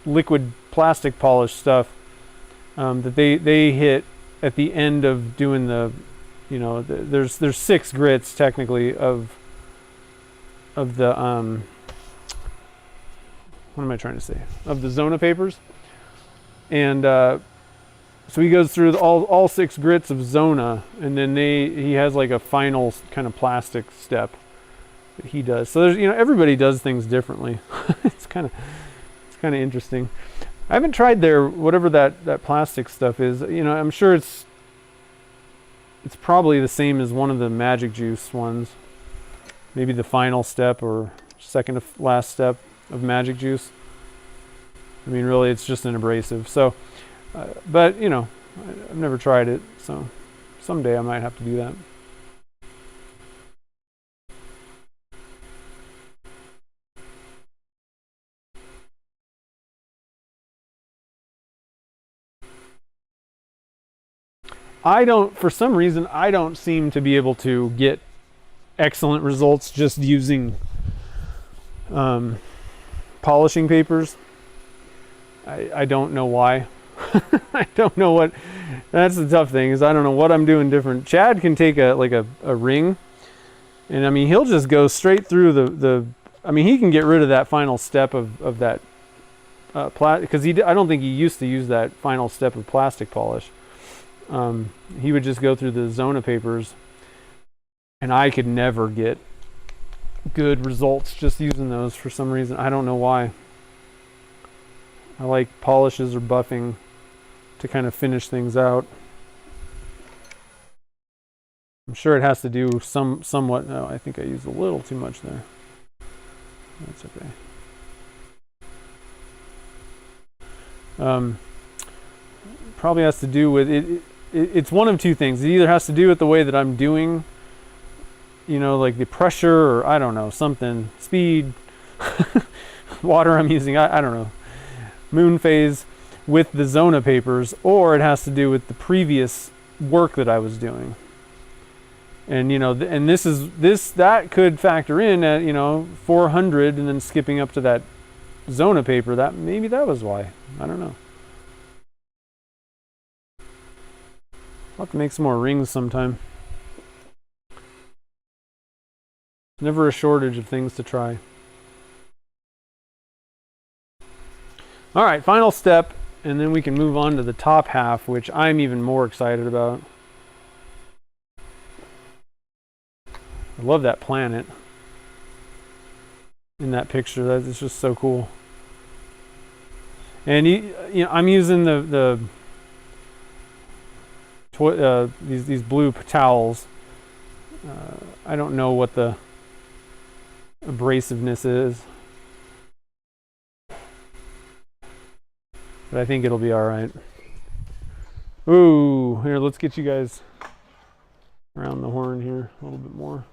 liquid plastic polish stuff that they hit at the end of doing the, you know, there's 6 grits technically of the what am I trying to say? Of the Zona papers, and so he goes through all 6 grits of Zona, and then he has like a final kind of plastic step that he does. So there's, you know, everybody does things differently. it's kind of interesting. I haven't tried their whatever that plastic stuff is. You know, I'm sure it's probably the same as one of the Magic Juice ones. maybe the final step or second to last step of magic juice. I mean, really, it's just an abrasive. So, but you know, I've never tried it, so someday I might have to do that. I don't, for some reason, I don't seem to be able to get excellent results just using polishing papers. I don't know why. I don't know what, that's the tough thing, is I don't know what I'm doing different. Chad can take a ring, and I mean, he'll just go straight through the I mean, he can get rid of that final step of that because I don't think he used to use that final step of plastic polish. He would just go through the Zona papers, and I could never get good results just using those for some reason. I don't know why. I like polishes or buffing to kind of finish things out. I'm sure it has to do somewhat. No, I think I used a little too much there. That's okay. Probably has to do with it. It's one of two things. It either has to do with the way that I'm doing, you know, like the pressure, or I don't know, something, speed, water I'm using, I don't know, moon phase with the Zona papers, or it has to do with the previous work that I was doing. And you know, and that could factor in at, you know, 400 and then skipping up to that Zona paper. That maybe that was why. I don't know. I'll have to make some more rings sometime. Never a shortage of things to try. All right, final step, and then we can move on to the top half, which I'm even more excited about. I love that planet in that picture. That is just so cool. And you know, I'm using these blue towels. I don't know what the abrasiveness is, but I think it'll be all right. Ooh, here, let's get you guys around the horn here a little bit more.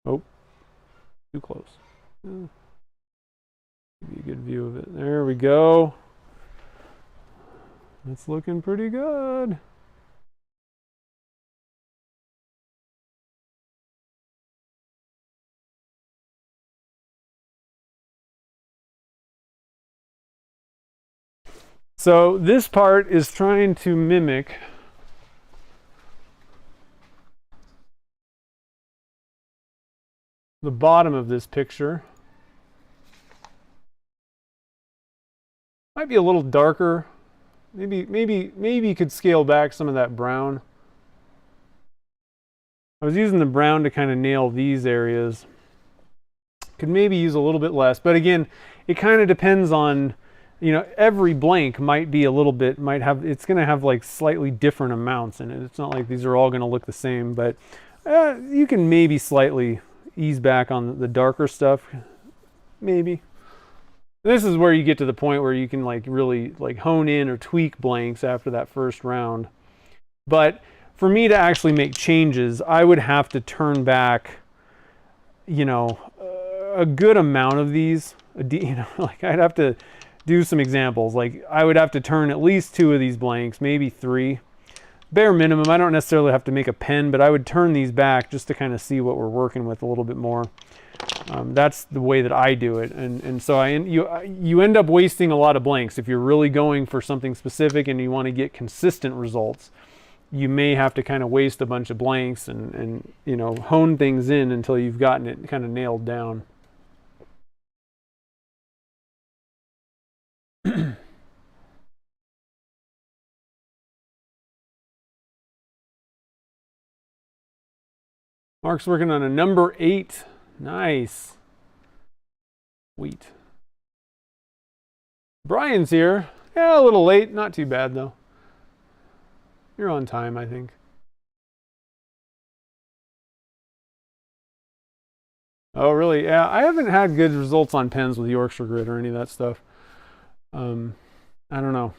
Oh, too close. Be a good view of it. There we go. That's looking pretty good. So this part is trying to mimic the bottom of this picture. Might be a little darker. Maybe you could scale back some of that brown. I was using the brown to kind of nail these areas. Could maybe use a little bit less, but again, it kind of depends on, you know, every blank might be a little bit, it's going to have like slightly different amounts in it. It's not like these are all going to look the same, but you can maybe slightly ease back on the darker stuff. Maybe. This is where you get to the point where you can like really like hone in or tweak blanks after that first round. But for me to actually make changes, I would have to turn back, you know, a good amount of these. You know, like I'd have to do some examples. Like I would have to turn at least 2 of these blanks, maybe 3. Bare minimum. I don't necessarily have to make a pen, but I would turn these back just to kind of see what we're working with a little bit more. That's the way that I do it, and so you end up wasting a lot of blanks if you're really going for something specific and you want to get consistent results. You may have to kind of waste a bunch of blanks and you know, hone things in until you've gotten it kind of nailed down. Mark's working on a number 8. Nice. Wheat. Brian's here. Yeah, a little late. Not too bad, though. You're on time, I think. Oh, really? Yeah, I haven't had good results on pens with Yorkshire grit or any of that stuff. I don't know.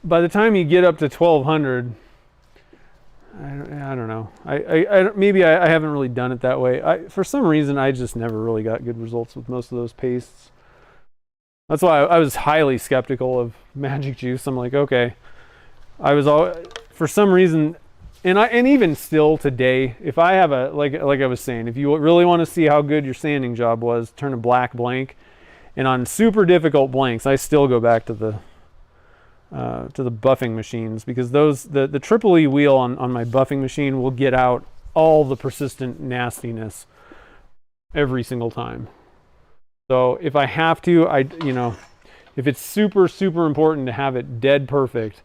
By the time you get up to 1200, I don't know. Maybe I haven't really done it that way. For some reason, I just never really got good results with most of those pastes. That's why I was highly skeptical of Magic Juice. I'm like, okay. For some reason, and even still today, if I have like I was saying, if you really want to see how good your sanding job was, turn a black blank. And on super difficult blanks, I still go back to the buffing machines, because the Triple E wheel on my buffing machine will get out all the persistent nastiness every single time. So if I have to, if it's super, super important to have it dead perfect,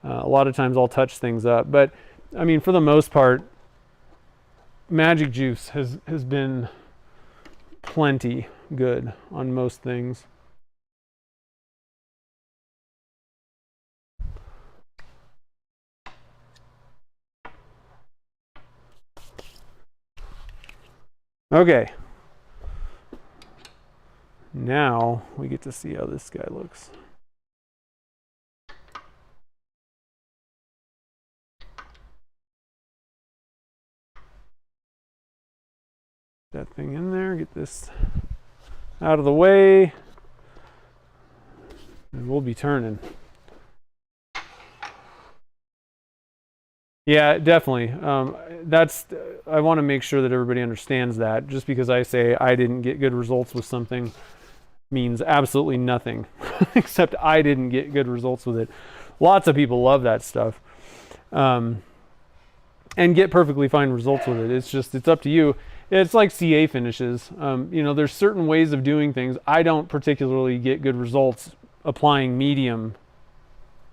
a lot of times I'll touch things up. But I mean, for the most part, Magic Juice has been plenty good on most things. Okay. Now we get to see how this guy looks. That thing in there, get this out of the way, and we'll be turning. Yeah, definitely. I want to make sure that everybody understands that. Just because I say I didn't get good results with something means absolutely nothing, except I didn't get good results with it. Lots of people love that stuff, and get perfectly fine results with it. It's up to you. It's like CA finishes. There's certain ways of doing things. I don't particularly get good results applying medium,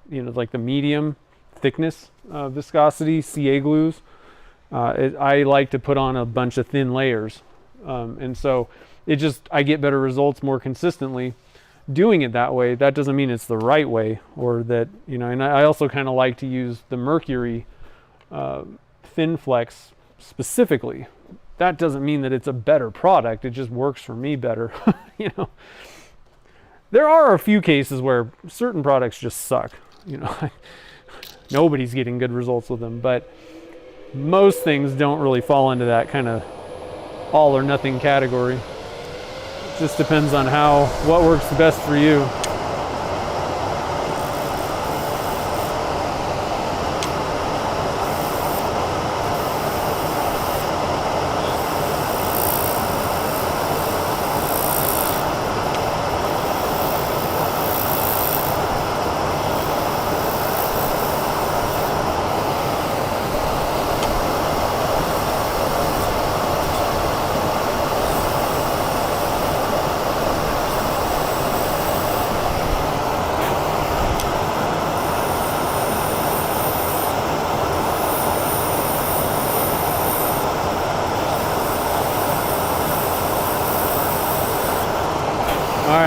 like the medium thickness viscosity CA glues. I like to put on a bunch of thin layers, and so I get better results more consistently doing it that way. That doesn't mean it's the right way, or that, and I also kind of like to use the Mercury Thin Flex specifically. That doesn't mean that it's a better product. It just works for me better. There are a few cases where certain products just suck. Nobody's getting good results with them, but most things don't really fall into that kind of all or nothing category. It just depends on what works the best for you.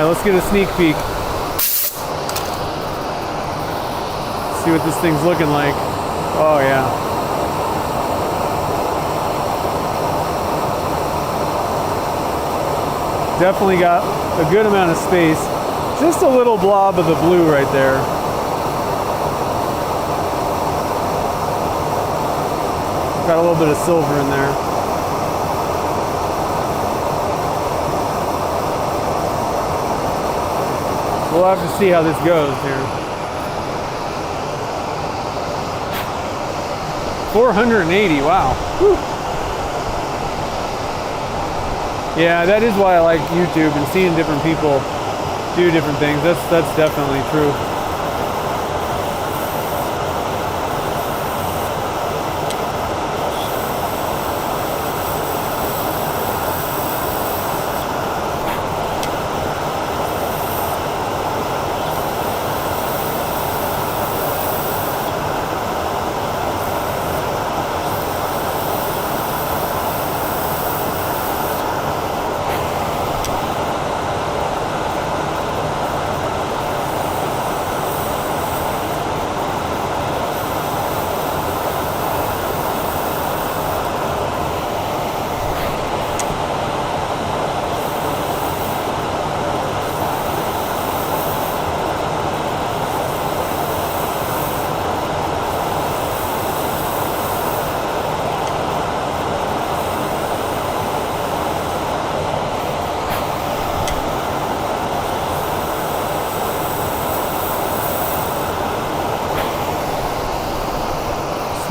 Let's get a sneak peek. See what this thing's looking like. Oh yeah. Definitely got a good amount of space. Just a little blob of the blue right there. Got a little bit of silver in there. We'll have to see how this goes here. 480, wow. Whew. Yeah, that is why I like YouTube and seeing different people do different things. That's definitely true.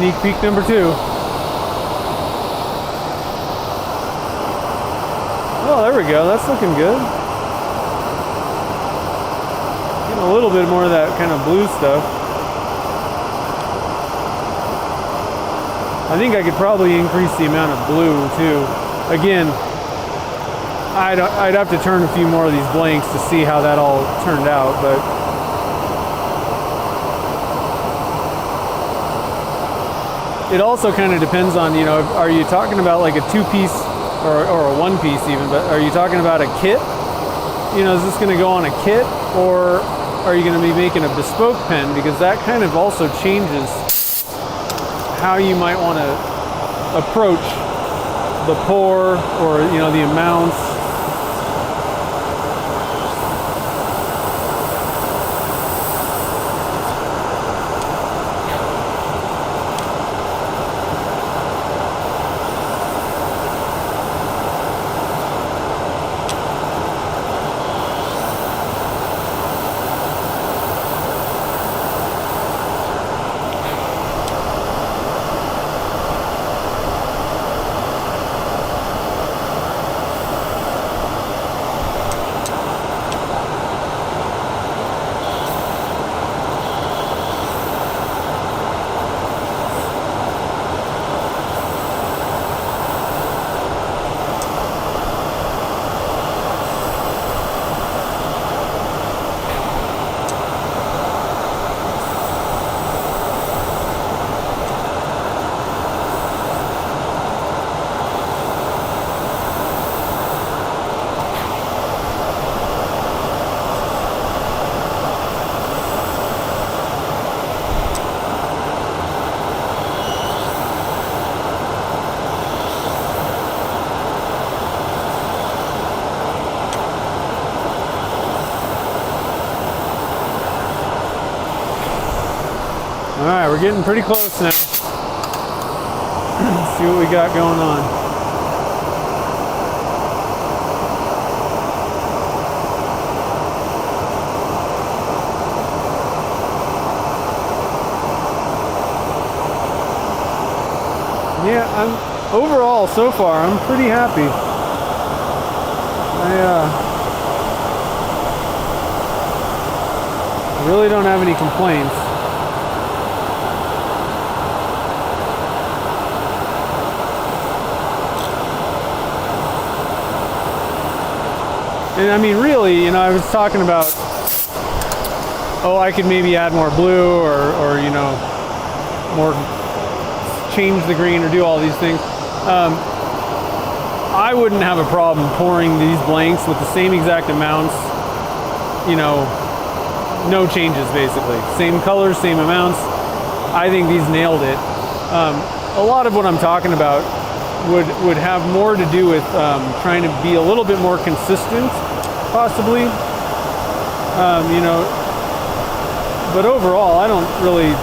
sneak peek number 2. Oh, there we go. That's looking good. Getting a little bit more of that kind of blue stuff. I think I could probably increase the amount of blue too. Again, I'd have to turn a few more of these blanks to see how that all turned out, but it also kind of depends on, you know, are you talking about like a 2-piece or a 1-piece even, but are you talking about a kit? You know, is this going to go on a kit, or are you going to be making a bespoke pen? Because that kind of also changes how you might want to approach the pour, or, you know, the amounts. All right, we're getting pretty close now. Let's see what we got going on. Yeah, overall so far I'm pretty happy. I really don't have any complaints. And I mean, really, you know, I was talking about, oh, I could maybe add more blue, or you know, more, change the green, or do all these things. I wouldn't have a problem pouring these blanks with the same exact amounts, you know, no changes basically. Same colors, same amounts. I think these nailed it. A lot of what I'm talking about would have more to do with trying to be a little bit more consistent, possibly. You know, but overall, I don't really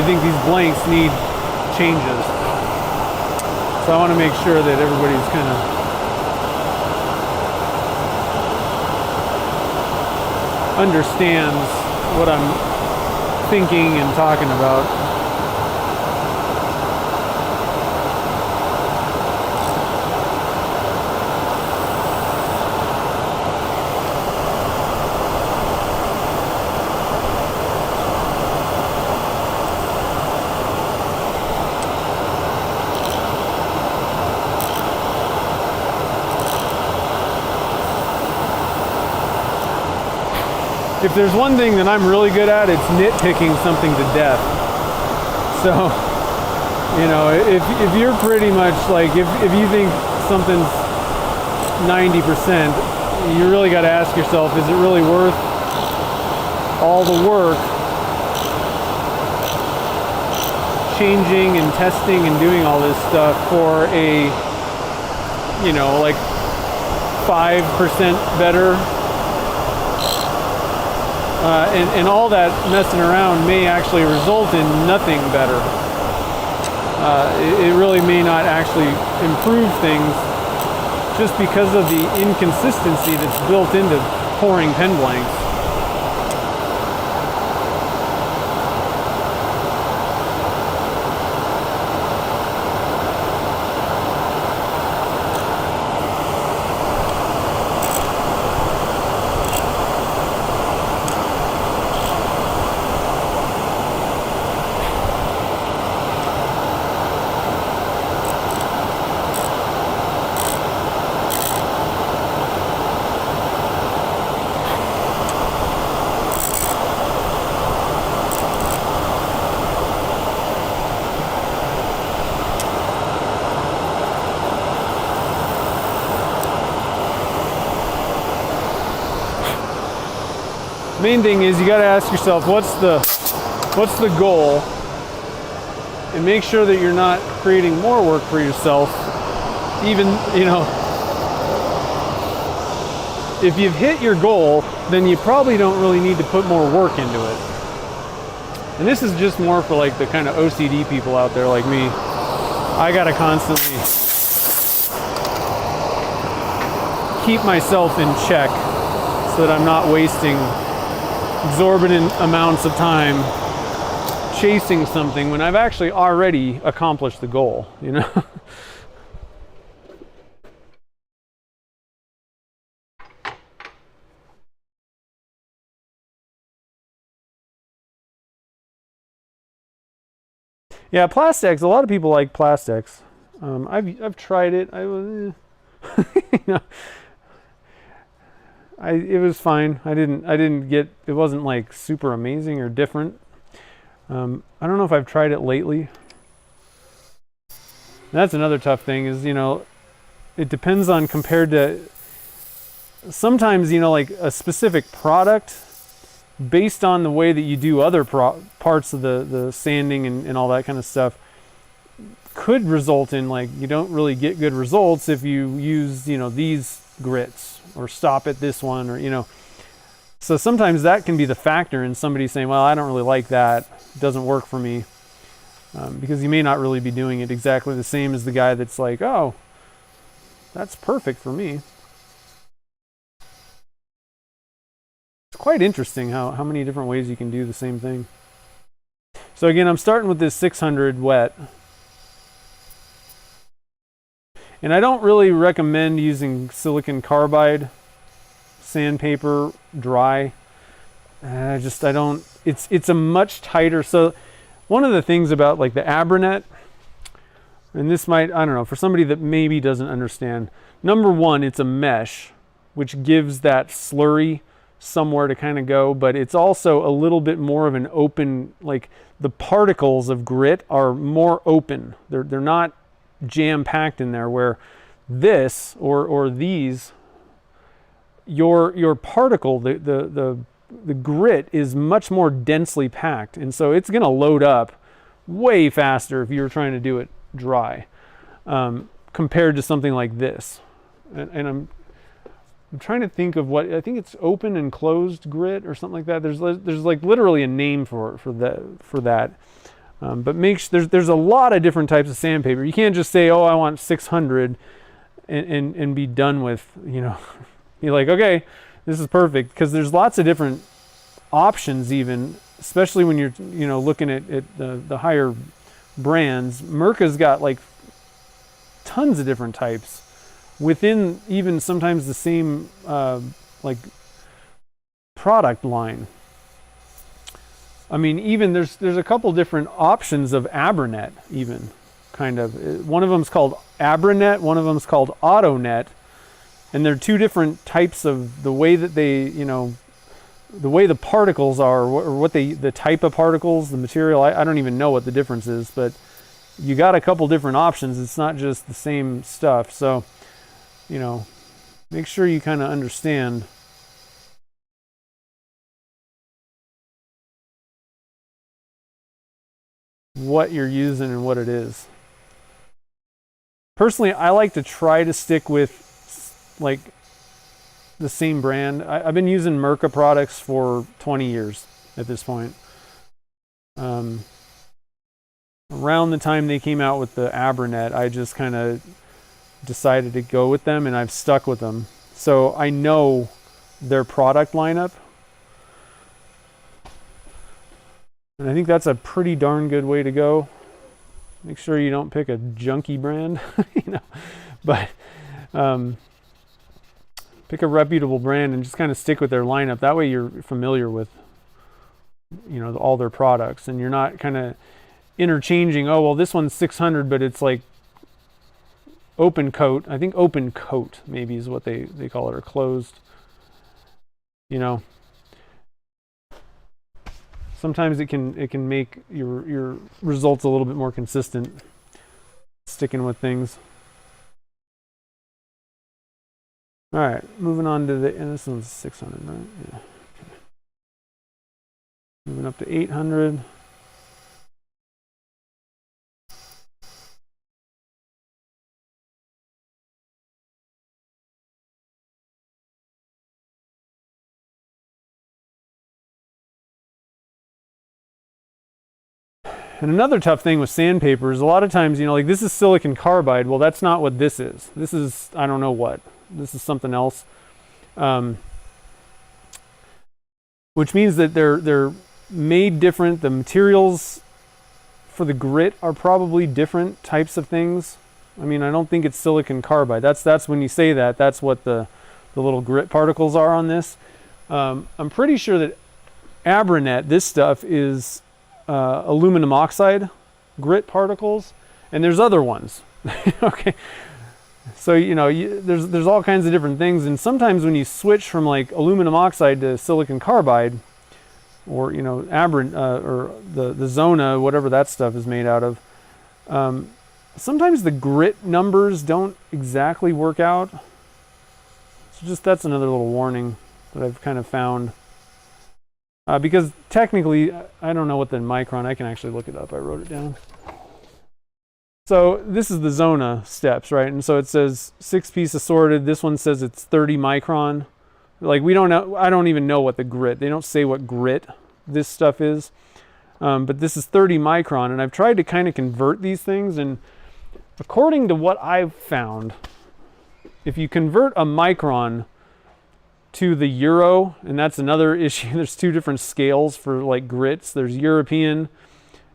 think these blanks need changes. So I want to make sure that everybody's kind of understands what I'm thinking and talking about. If there's one thing that I'm really good at, it's nitpicking something to death. So, you know, if you're pretty much like, if you think something's 90%, you really got to ask yourself, is it really worth all the work changing and testing and doing all this stuff for a, you know, like 5% better? And all that messing around may actually result in nothing better. It really may not actually improve things just because of the inconsistency that's built into pouring pen blanks. Main thing is you got to ask yourself, what's the goal, and make sure that you're not creating more work for yourself. Even, you know, if you've hit your goal, then you probably don't really need to put more work into it. And this is just more for like the kind of OCD people out there like me. I gotta constantly keep myself in check so that I'm not wasting exorbitant amounts of time chasing something when I've actually already accomplished the goal, you know? Yeah, plastics. A lot of people like plastics. I've tried it. I was, you know, it was fine. I didn't get. It wasn't like super amazing or different. I don't know if I've tried it lately. That's another tough thing. Is, you know, it depends on compared to. Sometimes, you know, like a specific product, based on the way that you do other parts of the sanding and all that kind of stuff, could result in like you don't really get good results if you use, you know, these grits or stop at this one, or, you know. So sometimes that can be the factor in somebody saying, well, I don't really like that, it doesn't work for me, because you may not really be doing it exactly the same as the guy that's like, oh, that's perfect for me. Quite interesting how many different ways you can do the same thing. So again, I'm starting with this 600 wet. And I don't really recommend using silicon carbide sandpaper dry. I don't, it's a much tighter, so one of the things about like the Abranet, and this might, I don't know, for somebody that maybe doesn't understand, number one, it's a mesh, which gives that slurry somewhere to kind of go, but it's also a little bit more of an open, like the particles of grit are more open. They're not jam-packed in there, where this or these, your particle, the grit is much more densely packed, and so it's going to load up way faster if you were trying to do it dry, compared to something like this. And I'm trying to think of what, I think it's open and closed grit or something like that. There's like literally a name for that. But there's a lot of different types of sandpaper. You can't just say, oh, I want 600 and be done with, you know. You're like, okay, this is perfect, because there's lots of different options, even, especially when you're, you know, looking at the higher brands. Mirka's got like tons of different types within even sometimes the same like product line. I mean, even there's a couple different options of Abranet, even, kind of. One of them's called Abranet, one of them's called AutoNet, and they're two different types of the way that they, you know, the way the particles are, or what the type of particles, the material. I don't even know what the difference is, but you got a couple different options. It's not just the same stuff. So, you know, make sure you kind of understand what you're using and what it is. Personally, I like to try to stick with like the same brand. I've been using Mirka products for 20 years at this point. Around the time they came out with the Abranet, I just kind of decided to go with them, and I've stuck with them. So I know their product lineup, and I think that's a pretty darn good way to go. Make sure you don't pick a junky brand, you know, but pick a reputable brand and just kind of stick with their lineup. That way you're familiar with, you know, all their products, and you're not kind of interchanging, oh, well, this one's 600, but it's like open coat. I think open coat maybe is what they call it, or closed. You know, sometimes it can make your results a little bit more consistent sticking with things. All right, moving on to and this one's 600, right? Yeah. Moving up to 800. And another tough thing with sandpaper is a lot of times, you know, like this is silicon carbide. Well, that's not what this is. This is, I don't know what. This is something else. Which means that they're made different. The materials for the grit are probably different types of things. I mean, I don't think it's silicon carbide. That's when you say that, that's what the little grit particles are on this. I'm pretty sure that Abranet, this stuff is aluminum oxide grit particles, and there's other ones. Okay, so you know, there's all kinds of different things, and sometimes when you switch from like aluminum oxide to silicon carbide, or you know, or the Zona, whatever that stuff is made out of, sometimes the grit numbers don't exactly work out. So just that's another little warning that I've kind of found. Because technically, I don't know what the micron, I can actually look it up, I wrote it down. So this is the Zona steps, right? And so it says 6-piece assorted, this one says it's 30 micron. Like we don't know, I don't even know what the grit, they don't say what grit this stuff is. But this is 30 micron, and I've tried to kind of convert these things, and according to what I've found, if you convert a micron to the euro, and that's another issue. There's two different scales for like grits. There's European,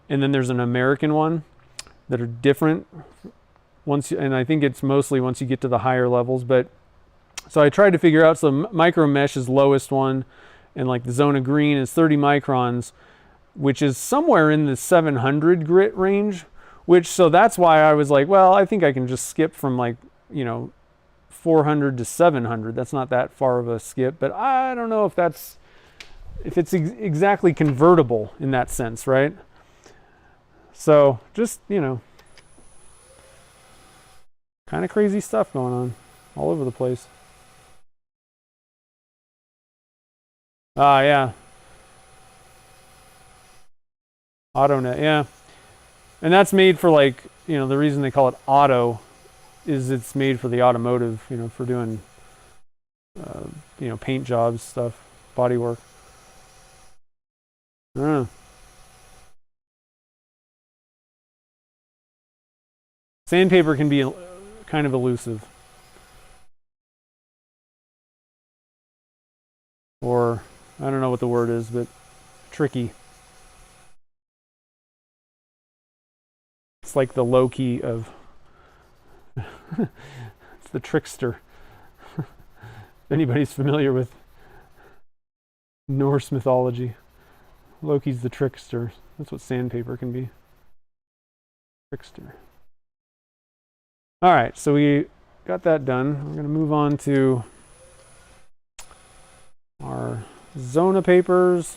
and then there's an American one that are different. And I think it's mostly once you get to the higher levels. But so I tried to figure out. So micro mesh is lowest one, and like the Zona green is 30 microns, which is somewhere in the 700 grit range. So that's why I was like, well, I think I can just skip from like, you know, 400 to 700. That's not that far of a skip, but I don't know if it's exactly convertible in that sense, right? So just, you know, kind of crazy stuff going on all over the place. Yeah. AutoNet, yeah. And that's made for like, you know, the reason they call it auto is it's made for the automotive, you know, for doing, you know, paint jobs, stuff, body work. I don't know. Sandpaper can be kind of elusive. Or, I don't know what the word is, but tricky. It's like the Loki of... it's the trickster. If anybody's familiar with Norse mythology, Loki's the trickster. That's what sandpaper can be. Trickster. All right, so we got that done. We're going to move on to our Zona papers.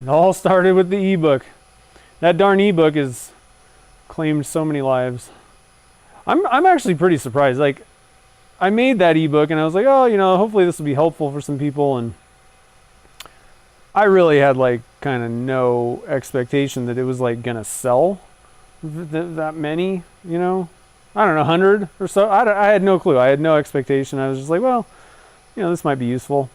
It all started with the ebook. That darn ebook has claimed so many lives. I'm actually pretty surprised. Like, I made that ebook and I was like, oh, you know, hopefully this will be helpful for some people. And I really had like kind of no expectation that it was like gonna sell that many, you know. I don't know, 100 or so. I had no clue. I had no expectation. I was just like, well, you know, this might be useful.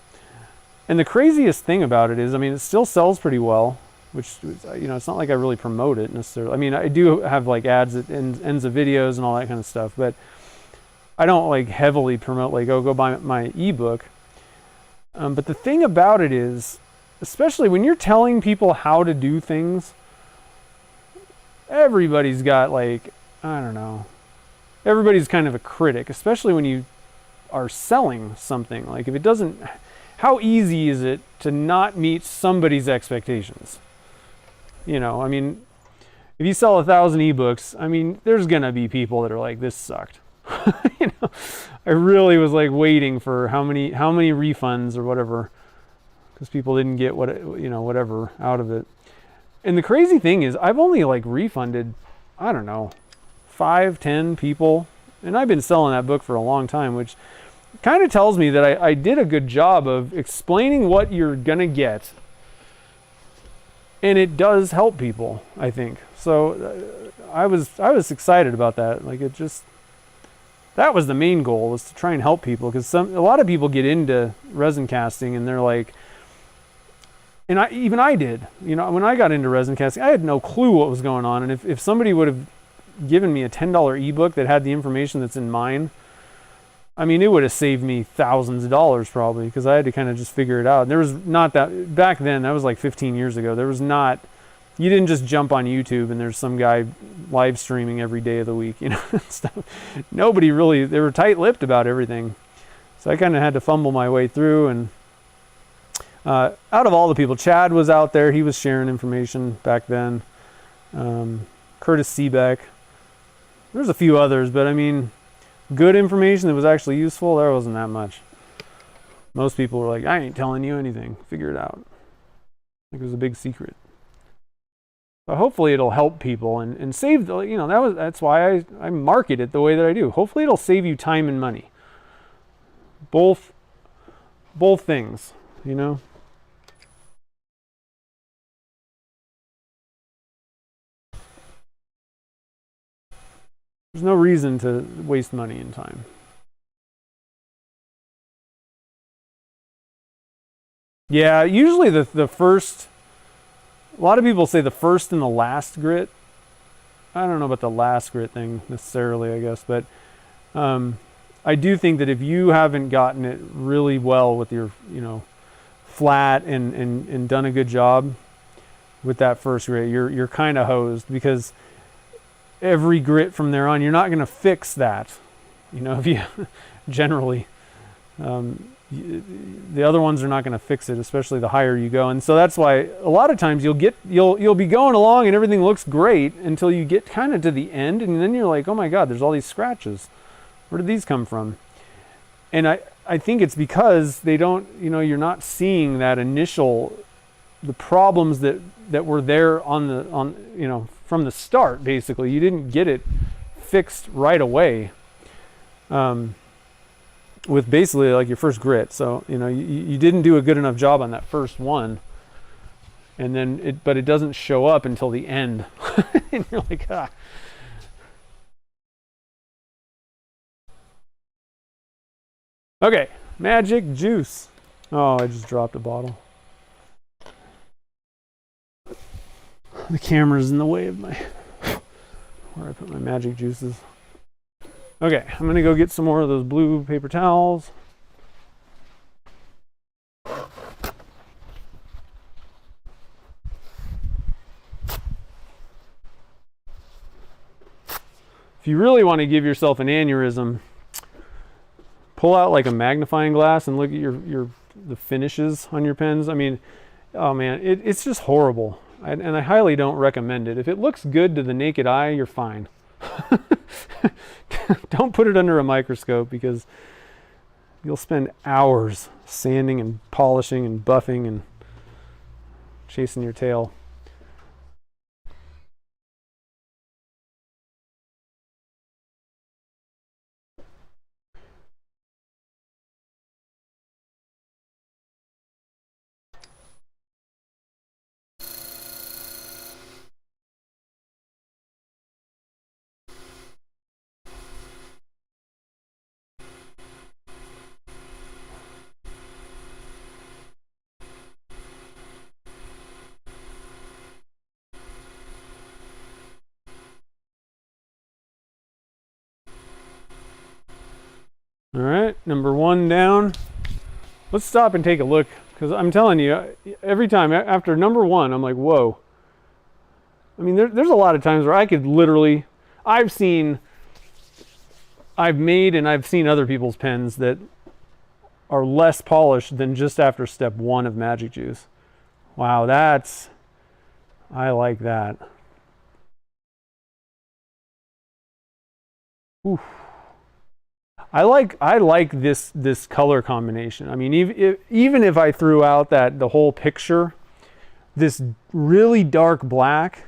And the craziest thing about it is, I mean, it still sells pretty well, which, you know, it's not like I really promote it necessarily. I mean, I do have like ads at ends of videos and all that kind of stuff, but I don't like heavily promote like, oh, go buy my ebook. But the thing about it is, especially when you're telling people how to do things, everybody's got like, I don't know, everybody's kind of a critic, especially when you are selling something. Like if it doesn't how easy is it to not meet somebody's expectations? You know, I mean, if you sell 1,000 ebooks, I mean, there's gonna be people that are like, this sucked. You know, I really was like waiting for how many refunds or whatever, because people didn't get whatever out of it. And the crazy thing is, I've only like refunded, I don't know, 5-10 people, and I've been selling that book for a long time, which kind of tells me that I did a good job of explaining what you're gonna get, and it does help people, I think. So I was excited about that. Like, that was the main goal, was to try and help people, because a lot of people get into resin casting and they're like, and I did, you know, when I got into resin casting, I had no clue what was going on. And if somebody would have given me a $10 ebook that had the information that's in mine, I mean, it would have saved me thousands of dollars probably, because I had to kind of just figure it out. And there was not that, back then, that was like 15 years ago, there was not, you didn't just jump on YouTube and there's some guy live streaming every day of the week, you know, stuff. Nobody really, they were tight-lipped about everything. So I kind of had to fumble my way through. And out of all the people, Chad was out there, he was sharing information back then. Curtis Seebeck. There's a few others, but I mean, good information that was actually useful, there wasn't that much. Most people were like, I ain't telling you anything, figure it out. Like it was a big secret. But hopefully it'll help people and save the, you know, that's why I market it the way that I do. Hopefully it'll save you time and money. Both things, you know. There's no reason to waste money and time. Yeah, usually the first, a lot of people say the first and the last grit. I don't know about the last grit thing necessarily, I guess, but I do think that if you haven't gotten it really well with your, you know, flat and done a good job with that first grit, you're kind of hosed, because every grit from there on, you're not going to fix that. You know, if you generally, the other ones are not going to fix it, especially the higher you go. And so that's why a lot of times you'll be going along and everything looks great until you get kind of to the end, and then you're like, oh my God, there's all these scratches. Where did these come from? And I think it's because they don't, you know, you're not seeing that initial, the problems that were there on you know, from the start. Basically, you didn't get it fixed right away. With basically like your first grit. So, you know, you didn't do a good enough job on that first one, and then but it doesn't show up until the end. And you're like, ah. Okay, magic juice. Oh, I just dropped a bottle. The camera's in the way of where I put my magic juices. Okay, I'm gonna go get some more of those blue paper towels. If you really want to give yourself an aneurysm, pull out like a magnifying glass and look at the finishes on your pens. I mean, oh man, it's just horrible. And I highly don't recommend it. If it looks good to the naked eye, you're fine. Don't put it under a microscope, because you'll spend hours sanding and polishing and buffing and chasing your tail. All right, number one down. Let's stop and take a look, because I'm telling you, every time after number one, I'm like, whoa. I mean, there's a lot of times where I could literally, I've made and I've seen other people's pens that are less polished than just after step 1 of Magic Juice. Wow, I like that. Oof. I like this color combination. I mean, even if I threw out the whole picture, this really dark black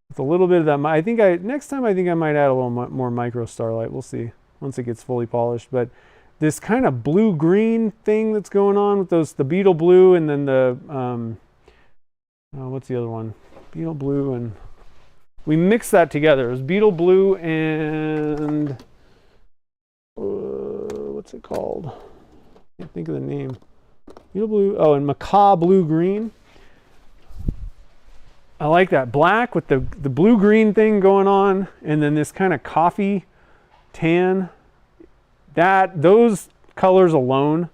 with a little bit of that. Next time I think I might add a little more micro starlight. We'll see once it gets fully polished. But this kind of blue green thing that's going on with the beetle blue, and then the what's the other one? Beetle blue, and we mixed that together. It was beetle blue and what's it called? I can't think of the name. Beetle blue. Oh, and macaw blue green. I like that black with the blue green thing going on, and then this kind of coffee tan. Those colors alone,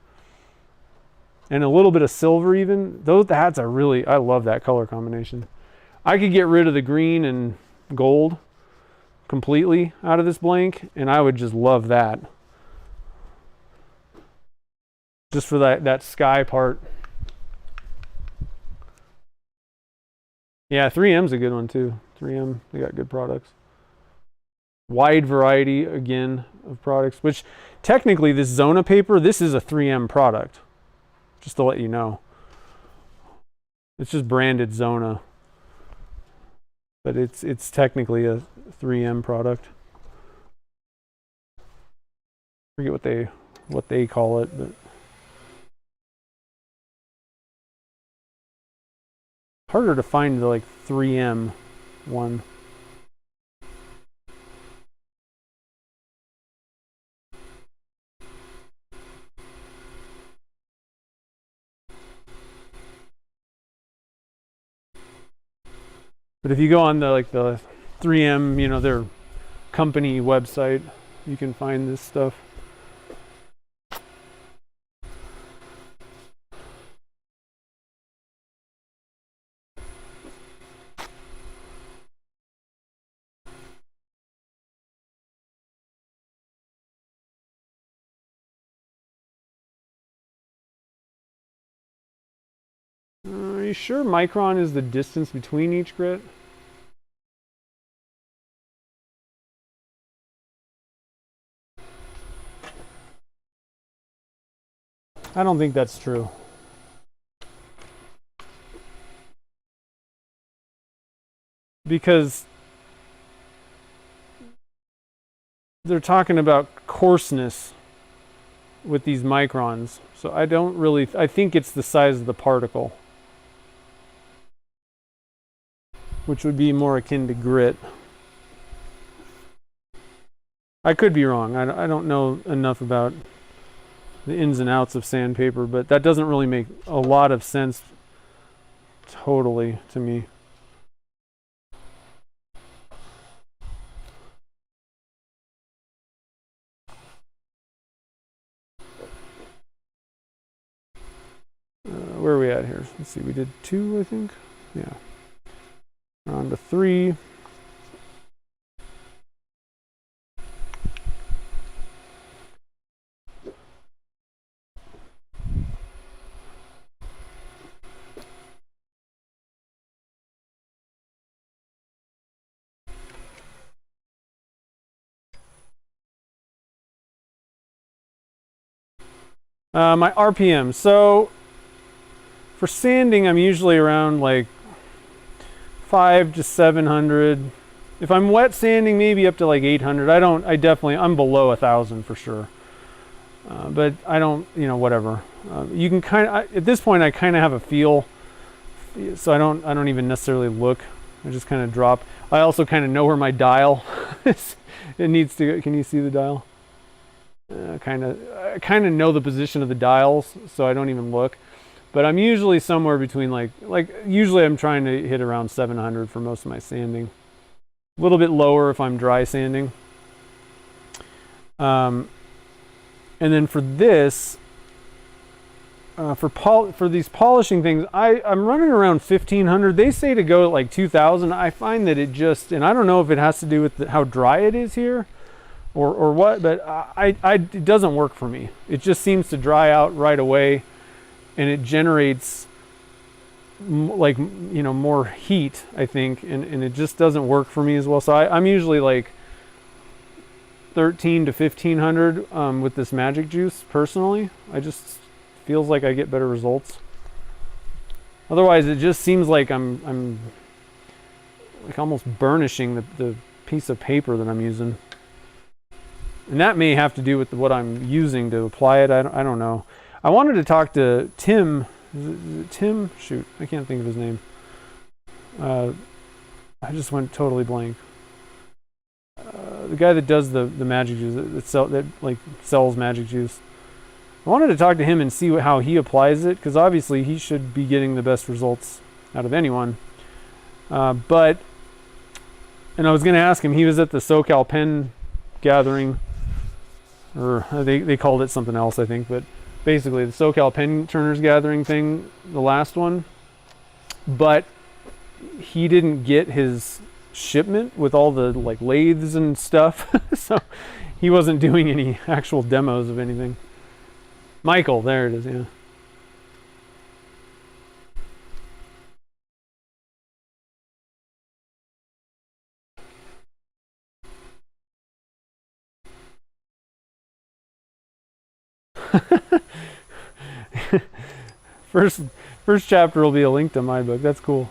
and a little bit of silver even. I love that color combination. I could get rid of the green and gold completely out of this blank, and I would just love that. Just for that sky part. Yeah, 3M's a good one too. 3M, they got good products. Wide variety, again, of products, which technically this Zona paper, this is a 3M product, just to let you know. It's just branded Zona, but it's technically a 3M product. I forget what they call it, but harder to find the 3M one. But if you go on the 3M, their company website, you can find this stuff. Are you sure micron is the distance between each grit? I don't think that's true. Because they're talking about coarseness with these microns. So I think it's the size of the particle, which would be more akin to grit. I could be wrong. I don't know enough about the ins and outs of sandpaper, but that doesn't really make a lot of sense totally to me. Where are we at here? Let's see, we did 2, I think. Yeah. On to 3. My RPM. So for sanding, I'm usually around 500 to 700. If I'm wet sanding, maybe up to 800. I'm below 1,000 for sure. But I don't, whatever. You can at this point, I kind of have a feel, so I don't even necessarily look. I just kind of drop. I also kind of know where my dial is. It needs to. Can you see the dial? I kind of know the position of the dials, so I don't even look. But I'm usually somewhere between usually I'm trying to hit around 700 for most of my sanding. A little bit lower if I'm dry sanding. And then for this, for these polishing things, I'm running around 1,500. They say to go at 2,000. I find that it just, and I don't know if it has to do with how dry it is here. or what, but it doesn't work for me. It just seems to dry out right away, and it generates like, you know, more heat, I think, and it just doesn't work for me as well. So I'm usually like 13 to 1500 with this magic juice personally. I just feels like I get better results. Otherwise, it just seems like I'm like almost burnishing the piece of paper that I'm using. And that may have to do with what I'm using to apply it. I don't know. I wanted to talk to Tim. Is it Tim? Shoot, I can't think of his name. I just went totally blank. The guy that does the magic juice, that like sells magic juice. I wanted to talk to him and see how he applies it, because obviously he should be getting the best results out of anyone. And I was going to ask him. He was at the SoCal Pen gathering, or they called it something else, I think, but basically the SoCal Pen Turners gathering thing, the last one. But he didn't get his shipment with all the like lathes and stuff, so he wasn't doing any actual demos of anything. Michael, there it is, yeah. First chapter will be a link to my book. That's cool.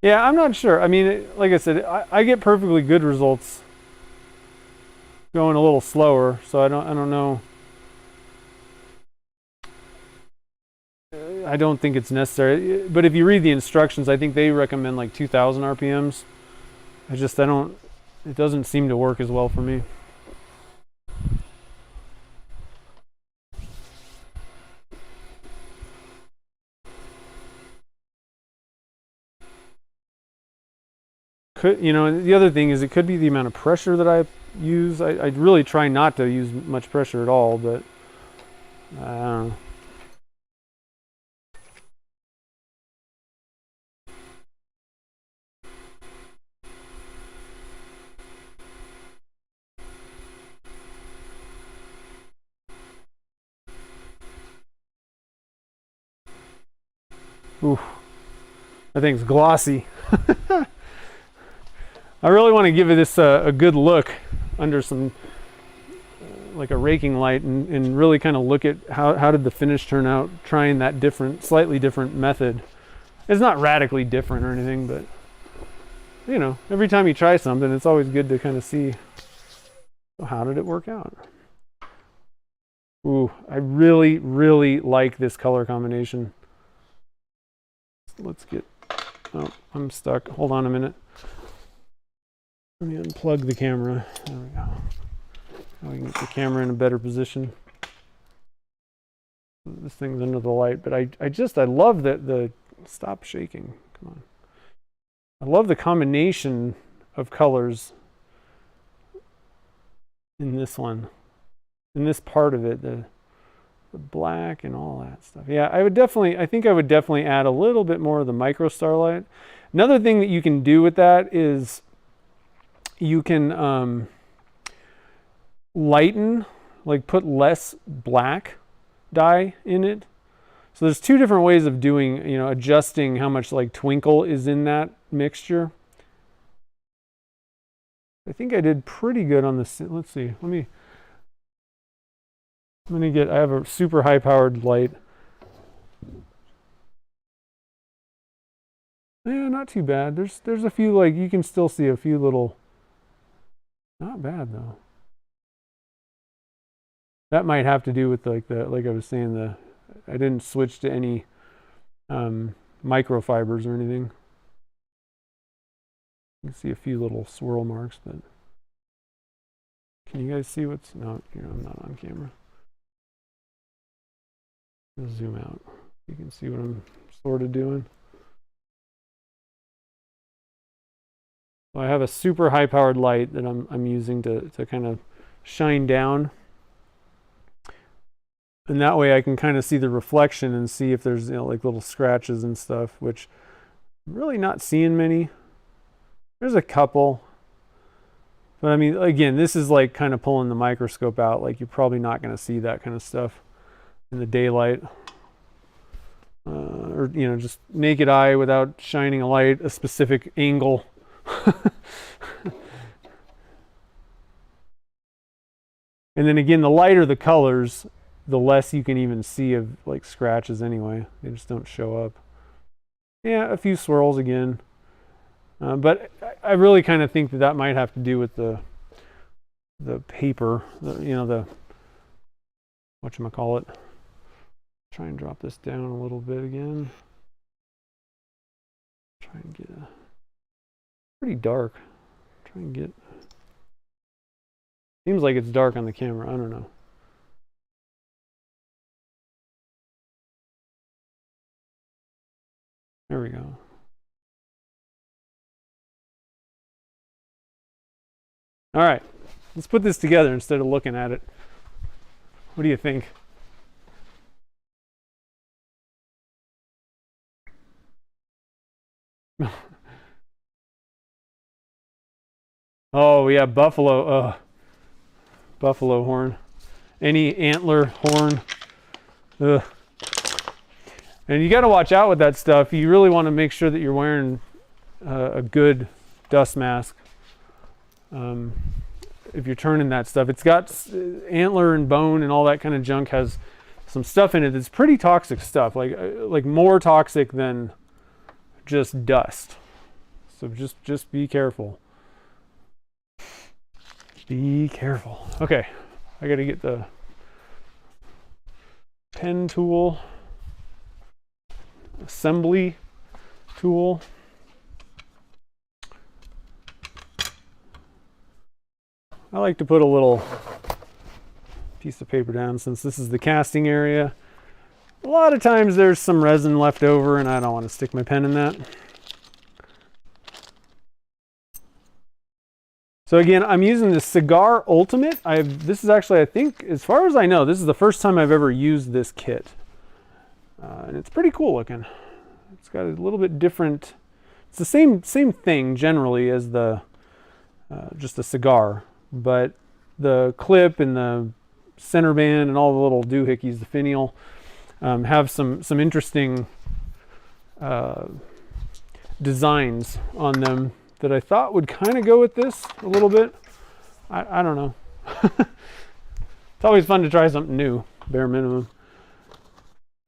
Yeah, I'm not sure. I mean, like I said, I get perfectly good results going a little slower, so I don't know. I don't think it's necessary. But if you read the instructions, I think they recommend like 2000 RPMs. It doesn't seem to work as well for me. The other thing is it could be the amount of pressure that I use. I really try not to use much pressure at all, but I don't know. Ooh, that thing's glossy. I really want to give this a good look under some like a raking light and really kind of look at how did the finish turn out trying that slightly different method. It's not radically different or anything, but you know, every time you try something, it's always good to kind of see how did it work out. Ooh, I really, really like this color combination. Let's get, oh, I'm stuck. Hold on a minute. Let me unplug the camera. There we go. Now we can get the camera in a better position. This thing's under the light, but I love the stop shaking. Come on. I love the combination of colors in this one. In this part of it, the black and all that stuff. Yeah, I think I would definitely add a little bit more of the micro starlight. Another thing that you can do with that is you can lighten, like put less black dye in it. So there's two different ways of doing, adjusting how much like twinkle is in that mixture. I think I did pretty good on this. Let's see. I have a super high powered light. Yeah, not too bad. There's a few, like, you can still see a few little, not bad though. That might have to do with like I was saying, I didn't switch to any microfibers or anything. You can see a few little swirl marks, but can you guys see no, I'm not on camera. I'll zoom out. You can see what I'm sort of doing. So I have a super high powered light that I'm using to kind of shine down. And that way I can kind of see the reflection and see if there's, you know, like little scratches and stuff, which I'm really not seeing many. There's a couple. But I mean, again, this is like kind of pulling the microscope out. Like you're probably not going to see that kind of stuff in the daylight. Or, you know, just naked eye without shining a light, a specific angle. And then again, the lighter the colors, the less you can even see of like scratches anyway. They just don't show up. Yeah, a few swirls again. But I really kind of think that that might have to do with the paper, you know, the, whatchamacallit. Try and drop this down a little bit again. Try and get a pretty dark. Try and get, seems like it's dark on the camera. I don't know. There we go. All right, let's put this together instead of looking at it. What do you think? Oh yeah, buffalo. Buffalo horn. Any antler horn. Ugh. And you got to watch out with that stuff. You really want to make sure that you're wearing a good dust mask. If you're turning that stuff, it's got antler and bone and all that kind of junk, has some stuff in it that's pretty toxic stuff, like more toxic than just dust. So just be careful. Be careful. Okay, I got to get the pen tool, assembly tool. I like to put a little piece of paper down since this is the casting area. A lot of times there's some resin left over and I don't want to stick my pen in that. So again, I'm using the Cigar Ultimate. This is actually, I think, as far as I know, this is the first time I've ever used this kit. And it's pretty cool looking. It's got a little bit different, it's the same thing generally as the just the Cigar, but the clip and the center band and all the little doohickeys, the finial, have some interesting designs on them that I thought would kind of go with this a little bit. I don't know. It's always fun to try something new, bare minimum.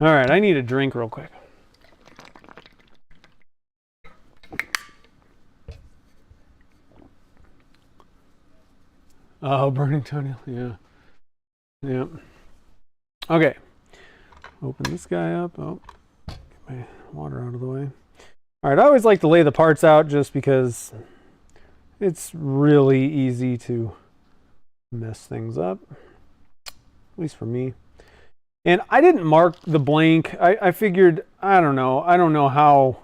All right, I need a drink real quick. Oh, burning toenail, yeah. Yep. Okay. Open this guy up. Oh, get my water out of the way. All right, I always like to lay the parts out just because it's really easy to mess things up, at least for me. And I didn't mark the blank. I figured, I don't know how,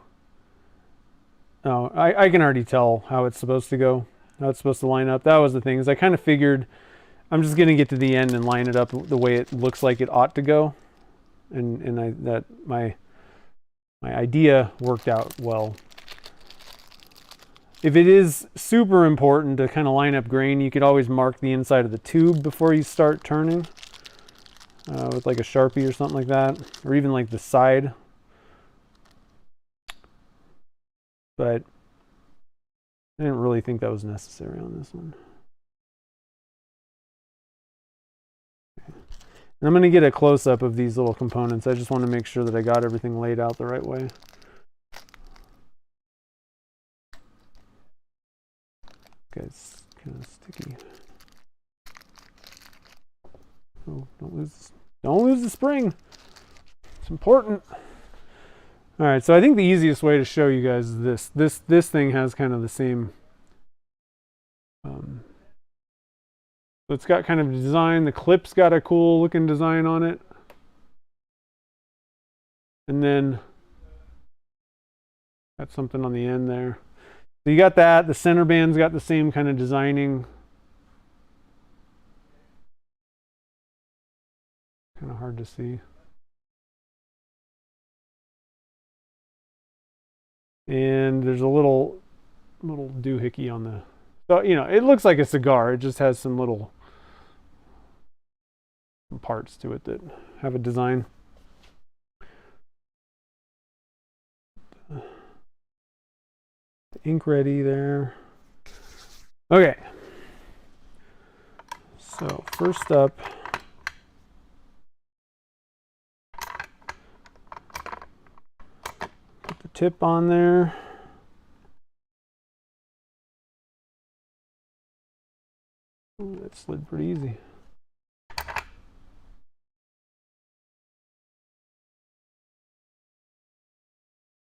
no, I can already tell how it's supposed to go, how it's supposed to line up. That was the thing, is I kind of figured I'm just going to get to the end and line it up the way it looks like it ought to go. And my idea worked out well. If it is super important to kind of line up grain, you could always mark the inside of the tube before you start turning with like a Sharpie or something like that, or even like the side. But I didn't really think that was necessary on this one. And I'm going to get a close-up of these little components. I just want to make sure that I got everything laid out the right way. Okay, it's kind of sticky. Oh, don't lose the spring. It's important. All right, so I think the easiest way to show you guys is this. This thing has kind of the same. So it's got kind of a design. The clip's got a cool looking design on it. And then got something on the end there. So you got that. The center band's got the same kind of designing. kind of hard to see. And there's a little doohickey on the, so you know, it looks like a cigar. It just has some little parts to it that have a design. The ink ready there. Okay. So first up, put the tip on there. Ooh, that slid pretty easy.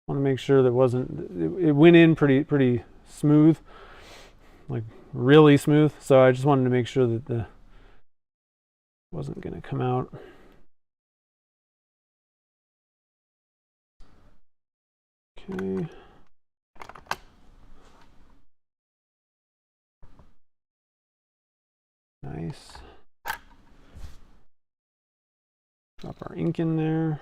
Want to make sure that it went in pretty smooth, like really smooth. So I just wanted to make sure that the wasn't going to come out. Okay. Nice. Drop our ink in there.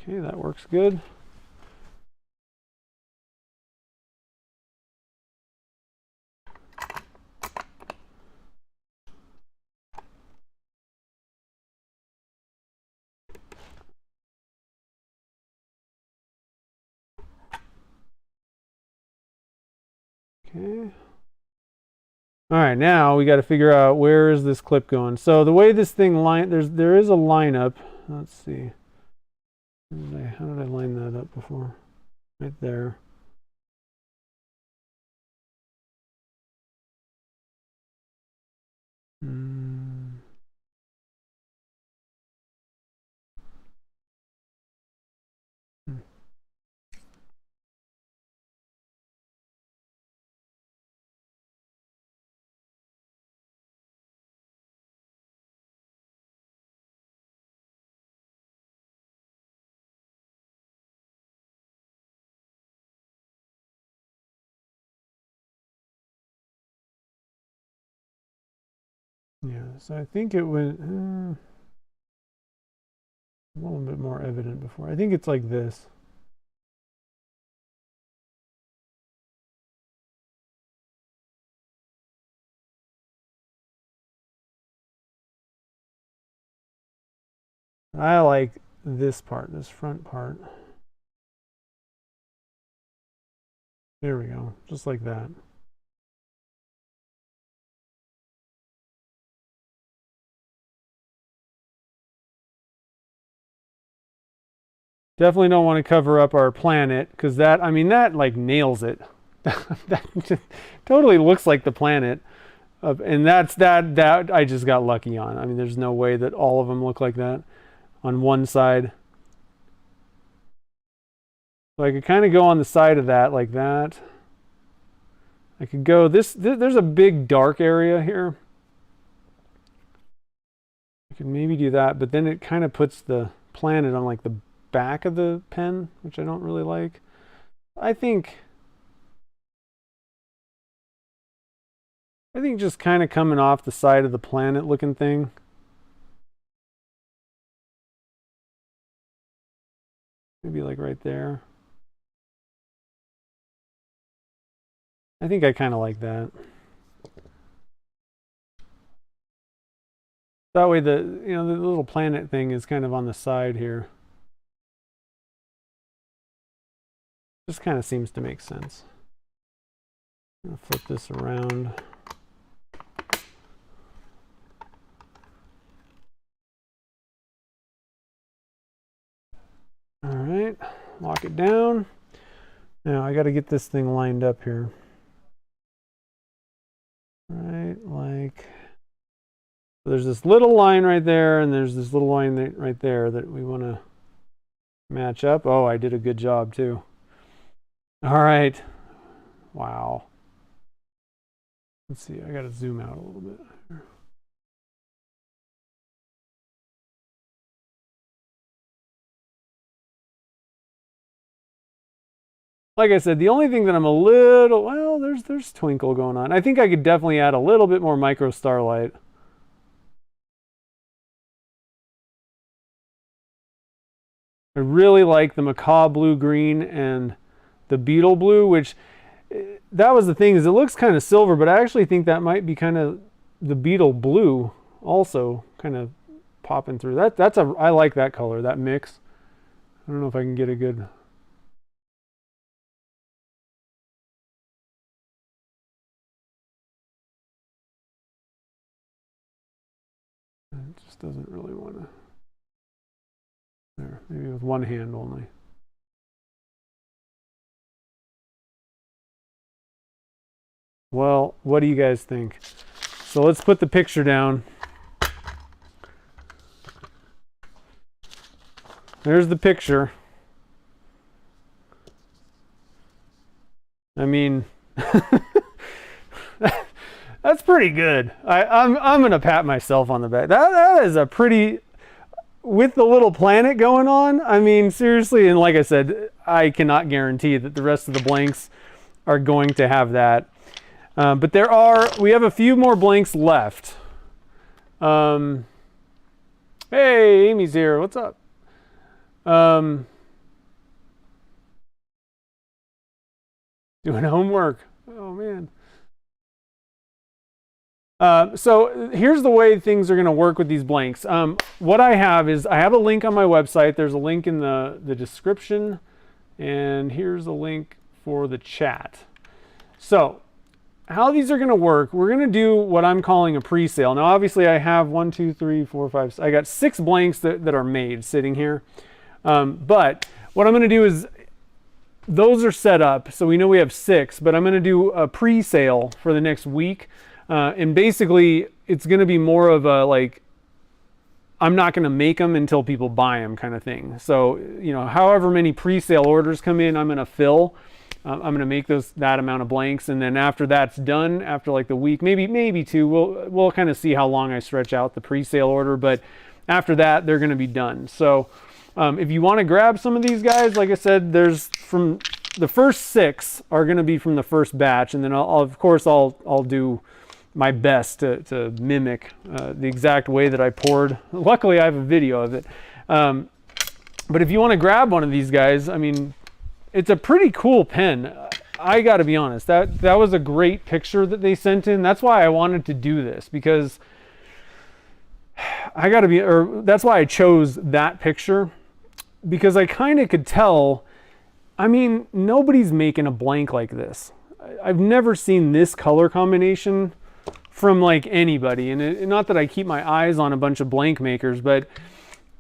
Okay, that works good. Okay. All right, now we got to figure out where is this clip going. So the way this thing there is a lineup. Let's see. How did I line that up before? Right there. Yeah, so I think it went a little bit more evident before. I think it's like this. I like this part, this front part. There we go, just like that. Definitely don't want to cover up our planet because that, I mean, that like nails it. That just totally looks like the planet. And that I just got lucky on. I mean, there's no way that all of them look like that on one side. So I could kind of go on the side of that like that. I could go there's a big dark area here. I could maybe do that, but then it kind of puts the planet on like the back of the pen, which I don't really like. I think just kind of coming off the side of the planet looking thing. Maybe like right there. I think I kind of like that. That way the little planet thing is kind of on the side here. Just kind of seems to make sense. I'm gonna flip this around. All right, lock it down. Now I got to get this thing lined up here. Right, like there's this little line right there, and there's this little line right there that we want to match up. Oh, I did a good job too. All right. Wow. Let's see, I got to zoom out a little bit. like I said, the only thing that I'm a little, well, there's twinkle going on. I think I could definitely add a little bit more micro starlight. I really like the macaw blue green and the beetle blue, which that was the thing, is it looks kind of silver, but I actually think that might be kind of the beetle blue also kind of popping through. I like that color, that mix. I don't know if I can get a good. It just doesn't really want to. There, maybe with one hand only. Well, what do you guys think? So let's put the picture down. There's the picture. I mean, that's pretty good. I'm gonna pat myself on the back. That is a pretty, with the little planet going on. I mean, seriously, and like I said, I cannot guarantee that the rest of the blanks are going to have that. But we have a few more blanks left. Hey, Amy's here. What's up? Doing homework. Oh man. So here's the way things are going to work with these blanks. What I have is I have a link on my website. There's a link in the description, and here's a link for the chat. So how these are going to work, we're going to do what I'm calling a pre-sale. Now, obviously, I have 1, 2, 3, 4, 5, I got 6 blanks that are made sitting here. But what I'm going to do is, those are set up, so we know we have 6, but I'm going to do a pre-sale for the next week. And basically, it's going to be more of a, like, I'm not going to make them until people buy them kind of thing. So, you know, however many pre-sale orders come in, I'm going to fill. I'm going to make that amount of blanks, and then after that's done, after like the week, maybe 2, we'll kind of see how long I stretch out the pre-sale order. But after that, they're going to be done. So if you want to grab some of these guys, like I said, there's from the first 6 are going to be from the first batch, and then of course I'll do my best to mimic the exact way that I poured. Luckily, I have a video of it. But if you want to grab one of these guys, I mean, it's a pretty cool pen. I got to be honest. That was a great picture that they sent in. That's why I wanted to do this, because that's why I chose that picture, because I kind of could tell. I mean, nobody's making a blank like this. I've never seen this color combination from like anybody. And not that I keep my eyes on a bunch of blank makers, but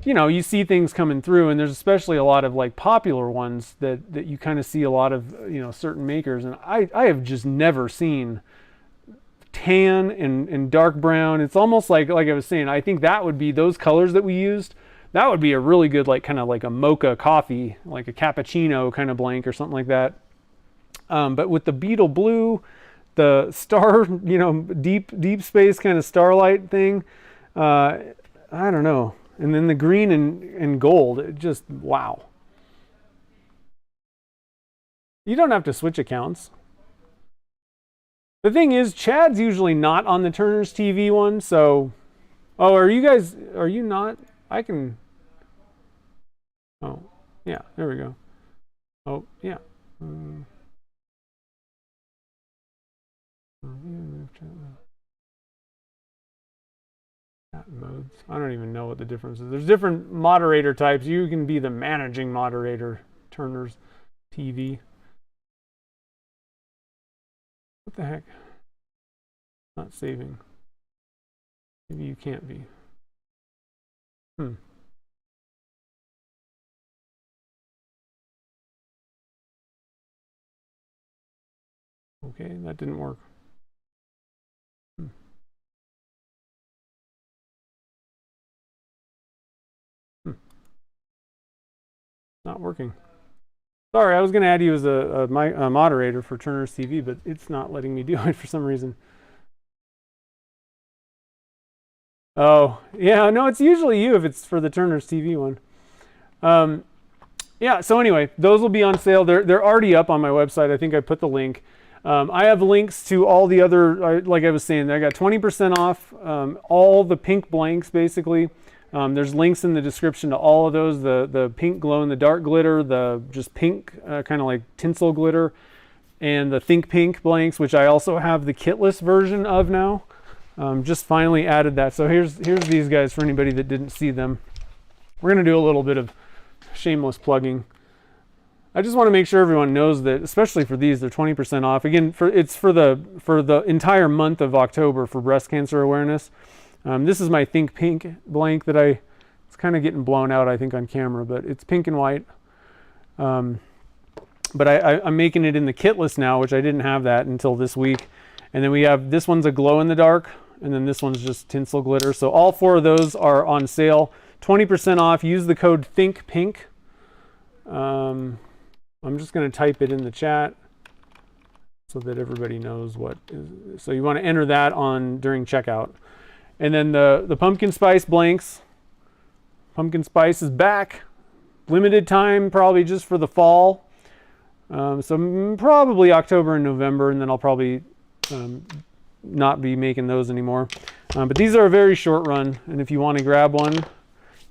you know, you see things coming through, and there's especially a lot of like popular ones that you kind of see a lot of, you know, certain makers. And I have just never seen tan and dark brown. It's almost like I was saying, I think that would be those colors that we used. That would be a really good, like kind of like a mocha coffee, like a cappuccino kind of blank or something like that. But with the beetle blue, the star, you know, deep space kind of starlight thing, I don't know. And then the green and gold, it just, wow. You don't have to switch accounts. The thing is, Chad's usually not on the Turner's TV one, so... Oh, are you not? I can... Oh, yeah, there we go. Oh, yeah. Modes. I don't even know what the difference is. There's different moderator types. You can be the managing moderator, Turner's TV. What the heck? Not saving. Maybe you can't be. Okay, that didn't work. Not working. Sorry, I was going to add you as a moderator for Turner's TV, but it's not letting me do it for some reason. Oh, yeah, no, it's usually you if it's for the Turner's TV one. yeah, so anyway, those will be on sale. They're already up on my website. I think I put the link. I have links to all the other, like I was saying, I got 20% off all the pink blanks, basically. There's links in the description to all of those, the pink glow in the dark glitter, the just pink, kind of like tinsel glitter, and the Think Pink blanks, which I also have the kitless version of now. Just finally added that. So here's these guys for anybody that didn't see them. We're going to do a little bit of shameless plugging. I just want to make sure everyone knows that, especially for these, they're 20% off. Again, it's for the entire month of October for breast cancer awareness. This is my Think Pink blank that it's kind of getting blown out, I think, on camera, but it's pink and white. But I'm making it in the kitless now, which I didn't have that until this week. And then we have, this one's a glow in the dark, and then this one's just tinsel glitter. So all four of those are on sale, 20% off. Use the code ThinkPink. I'm just going to type it in the chat so that everybody knows what is. So you want to enter that during checkout. And then the pumpkin spice blanks. Pumpkin spice is back. Limited time, probably just for the fall. So probably October and November, and then I'll probably not be making those anymore. But these are a very short run, and if you want to grab one,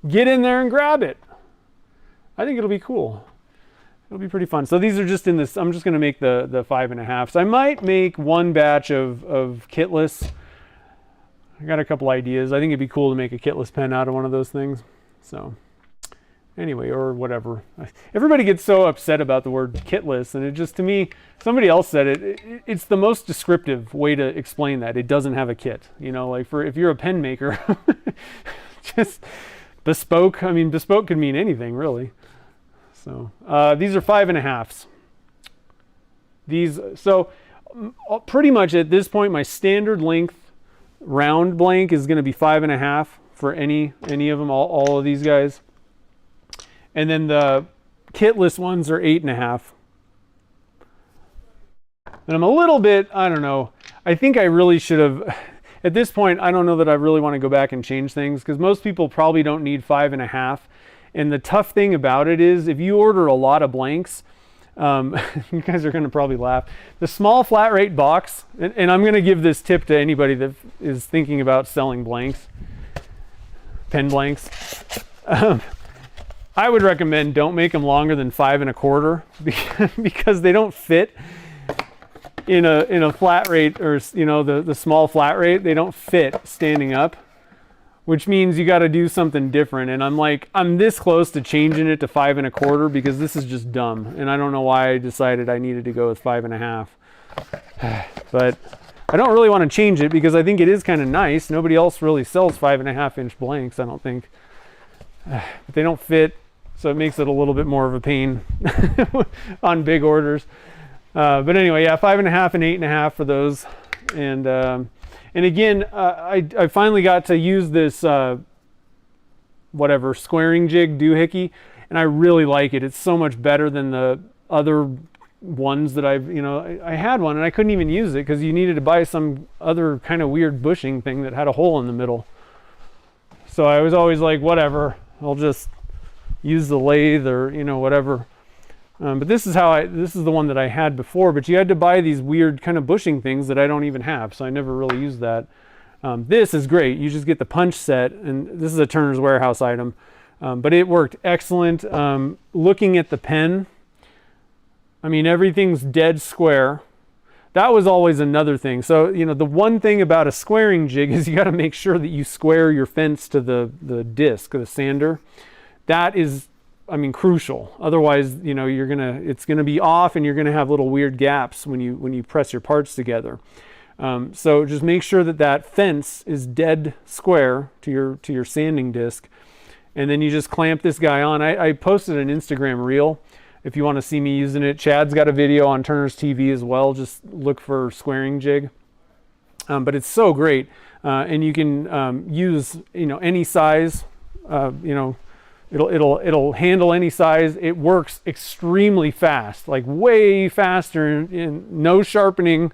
get in there and grab it. I think it'll be cool. It'll be pretty fun. So these are just in this, I'm just going to make the 5.5. So I might make one batch of kitless. I got a couple ideas. I think it'd be cool to make a kitless pen out of one of those things. So anyway, or whatever. Everybody gets so upset about the word kitless, and it just, to me, somebody else said it's the most descriptive way to explain that. It doesn't have a kit. You know, like if you're a pen maker, just bespoke. I mean, bespoke could mean anything, really. So these are 5.5s. So pretty much at this point, my standard length round blank is going to be 5.5 for any of them, all of these guys. And then the kitless ones are 8.5. And I'm a little bit, I don't know, I think I really should have, at this point, I don't know that I really want to go back and change things, because most people probably don't need 5.5. And the tough thing about it is, if you order a lot of blanks, you guys are going to probably laugh. The small flat rate box, and I'm going to give this tip to anybody that is thinking about selling blanks, pen blanks. I would recommend don't make them longer than 5 1/4 because they don't fit in a flat rate, or the small flat rate. They don't fit standing up, which means you got to do something different. And I'm this close to changing it to 5 1/4 because this is just dumb, and I don't know why I decided I needed to go with 5.5. But I don't really want to change it because I think it is kind of nice. Nobody else really sells 5.5-inch blanks, I don't think. But they don't fit, so it makes it a little bit more of a pain on big orders. But anyway, yeah, 5.5 and 8.5 for those. And again, I finally got to use this squaring jig doohickey, and I really like it. It's so much better than the other ones that I had one and I couldn't even use it because you needed to buy some other kind of weird bushing thing that had a hole in the middle. So I was always like, whatever, I'll just use the lathe or whatever. But this is the one that I had before, but you had to buy these weird kind of bushing things that I don't even have, so I never really used that. This is great. You just get the punch set, and this is a Turner's Warehouse item, but it worked excellent. Looking at the pen, I mean, everything's dead square. That was always another thing. So, the one thing about a squaring jig is you got to make sure that you square your fence to the disc, the sander. That is, crucial. Otherwise, it's gonna be off, and you're gonna have little weird gaps when you press your parts together. So just make sure that fence is dead square to your sanding disc, and then you just clamp this guy on. I posted an Instagram reel if you want to see me using it. Chad's got a video on Turner's TV as well. Just look for squaring jig. But it's so great, and you can use any size. It'll handle any size. It works extremely fast, like way faster, and no sharpening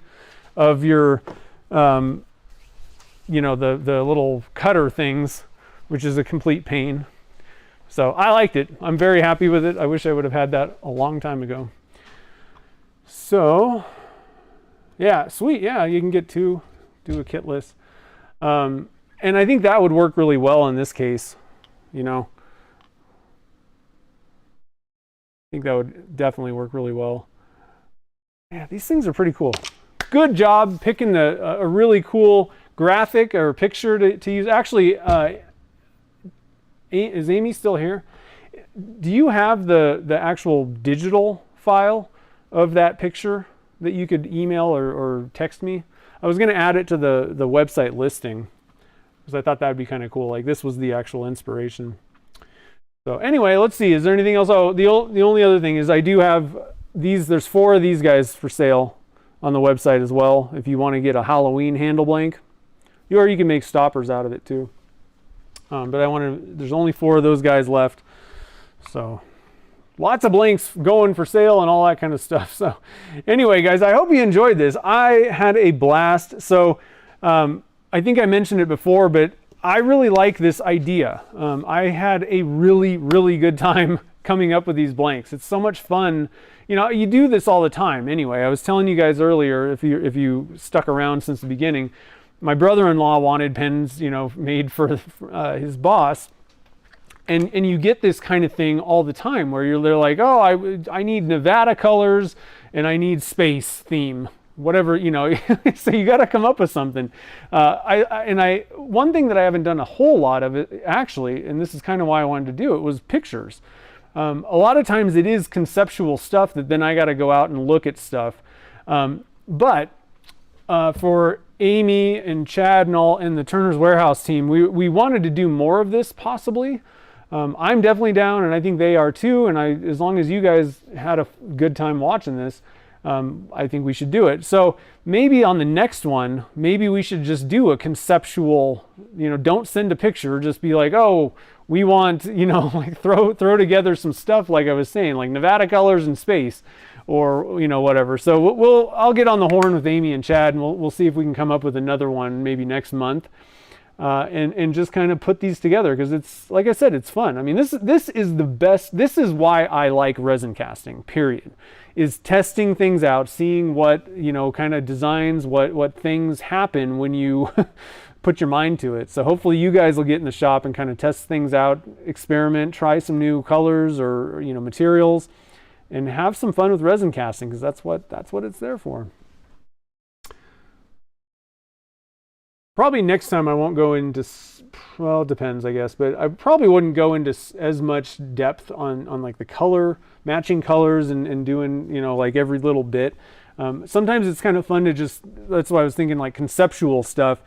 of your, the little cutter things, which is a complete pain. So I liked it. I'm very happy with it. I wish I would have had that a long time ago. So yeah, sweet. Yeah, you can get do a kit list. And I think that would work really well in this case, you know. I think that would definitely work really well. Yeah, these things are pretty cool. Good job picking a really cool graphic or picture to use. Actually, is Amy still here? Do you have the actual digital file of that picture that you could email or text me? I was going to add it to the website listing because I thought that would be kind of cool. Like this was the actual inspiration. So anyway, let's see. Is there anything else? Oh, the only other thing is I do have these. There's 4 of these guys for sale on the website as well. If you want to get a Halloween handle blank, or you can make stoppers out of it too. But there's only 4 of those guys left. So lots of blanks going for sale and all that kind of stuff. So anyway, guys, I hope you enjoyed this. I had a blast. So I think I mentioned it before, but I really like this idea. I had a really, really good time coming up with these blanks. It's so much fun. You know, you do this all the time anyway. I was telling you guys earlier, if you stuck around since the beginning, my brother-in-law wanted pens, you know, made for his boss. And you get this kind of thing all the time where they're like, oh, I need Nevada colors and I need space theme, whatever, you know. So you got to come up with something. One thing that I haven't done a whole lot of it actually, and this is kind of why I wanted to do it, was pictures. A lot of times it is conceptual stuff that then I got to go out and look at stuff. But for Amy and Chad and the Turner's Warehouse team, we wanted to do more of this possibly. I'm definitely down, and I think they are too. And as long as you guys had a good time watching this, I think we should do it. So maybe on the next one, maybe we should just do a conceptual, you know, don't send a picture, just be like, oh, we want, you know, like throw together some stuff like I was saying, like Nevada colors and space, or, you know, whatever. So I'll get on the horn with Amy and Chad, and we'll see if we can come up with another one maybe next month. And just kind of put these together, because it's, like I said, it's fun. I mean, this is the best. This is why I like resin casting, period, is testing things out, seeing what, you know, kind of designs, what things happen when you put your mind to it. So hopefully you guys will get in the shop and kind of test things out, experiment, try some new colors or, you know, materials, and have some fun with resin casting, because that's what it's there for. Probably next time I won't go into, well, it depends, I guess, but I probably wouldn't go into as much depth on like the color, matching colors and doing, you know, like every little bit. Sometimes it's kind of fun to just, that's why I was thinking like conceptual stuff.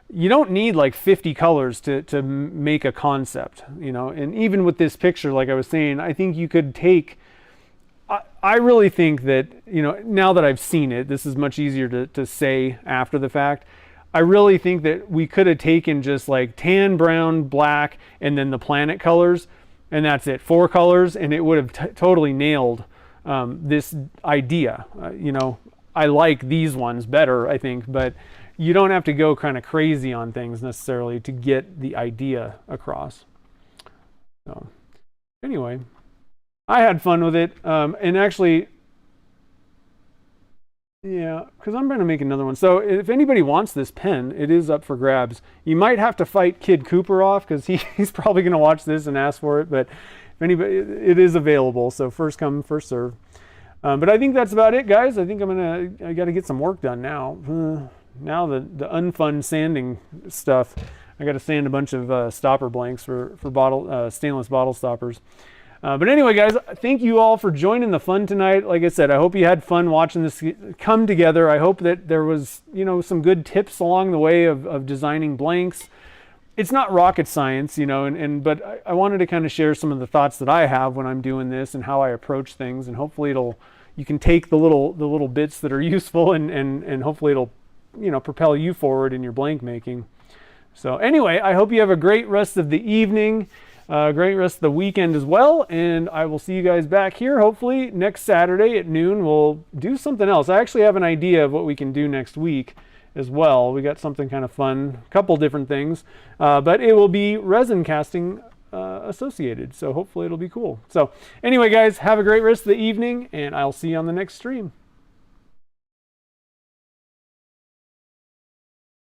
You don't need like 50 colors to make a concept, you know, and even with this picture, like I was saying, I think you could take, I really think that, you know, now that I've seen it, this is much easier to say after the fact. I really think that we could have taken just like tan, brown, black, and then the planet colors, and that's it, 4 colors, and it would have totally nailed this idea. You know, I like these ones better, I think, but you don't have to go kind of crazy on things necessarily to get the idea across. So anyway, I had fun with it, and actually, yeah, because I'm going to make another one. So if anybody wants this pen, it is up for grabs. You might have to fight Kid Cooper off, because he's probably going to watch this and ask for it. But if anybody, it is available. So first come, first serve. But I think that's about it, guys. I think I got to get some work done now. Now the unfun sanding stuff. I got to sand a bunch of stopper blanks for stainless bottle stoppers. But anyway, guys, thank you all for joining the fun tonight. Like I said, I hope you had fun watching this come together. I hope that there was, you know, some good tips along the way of designing blanks. It's not rocket science, you know, but I wanted to kind of share some of the thoughts that I have when I'm doing this and how I approach things, and hopefully you can take the little bits that are useful and hopefully it'll, you know, propel you forward in your blank making. So anyway, I hope you have a great rest of the evening. Great rest of the weekend as well, and I will see you guys back here hopefully next Saturday at noon. We'll do something else. I actually have an idea of what we can do next week as well. We got something kind of fun, a couple different things, but it will be resin casting associated. So hopefully it'll be cool. So anyway, guys, have a great rest of the evening, and I'll see you on the next stream.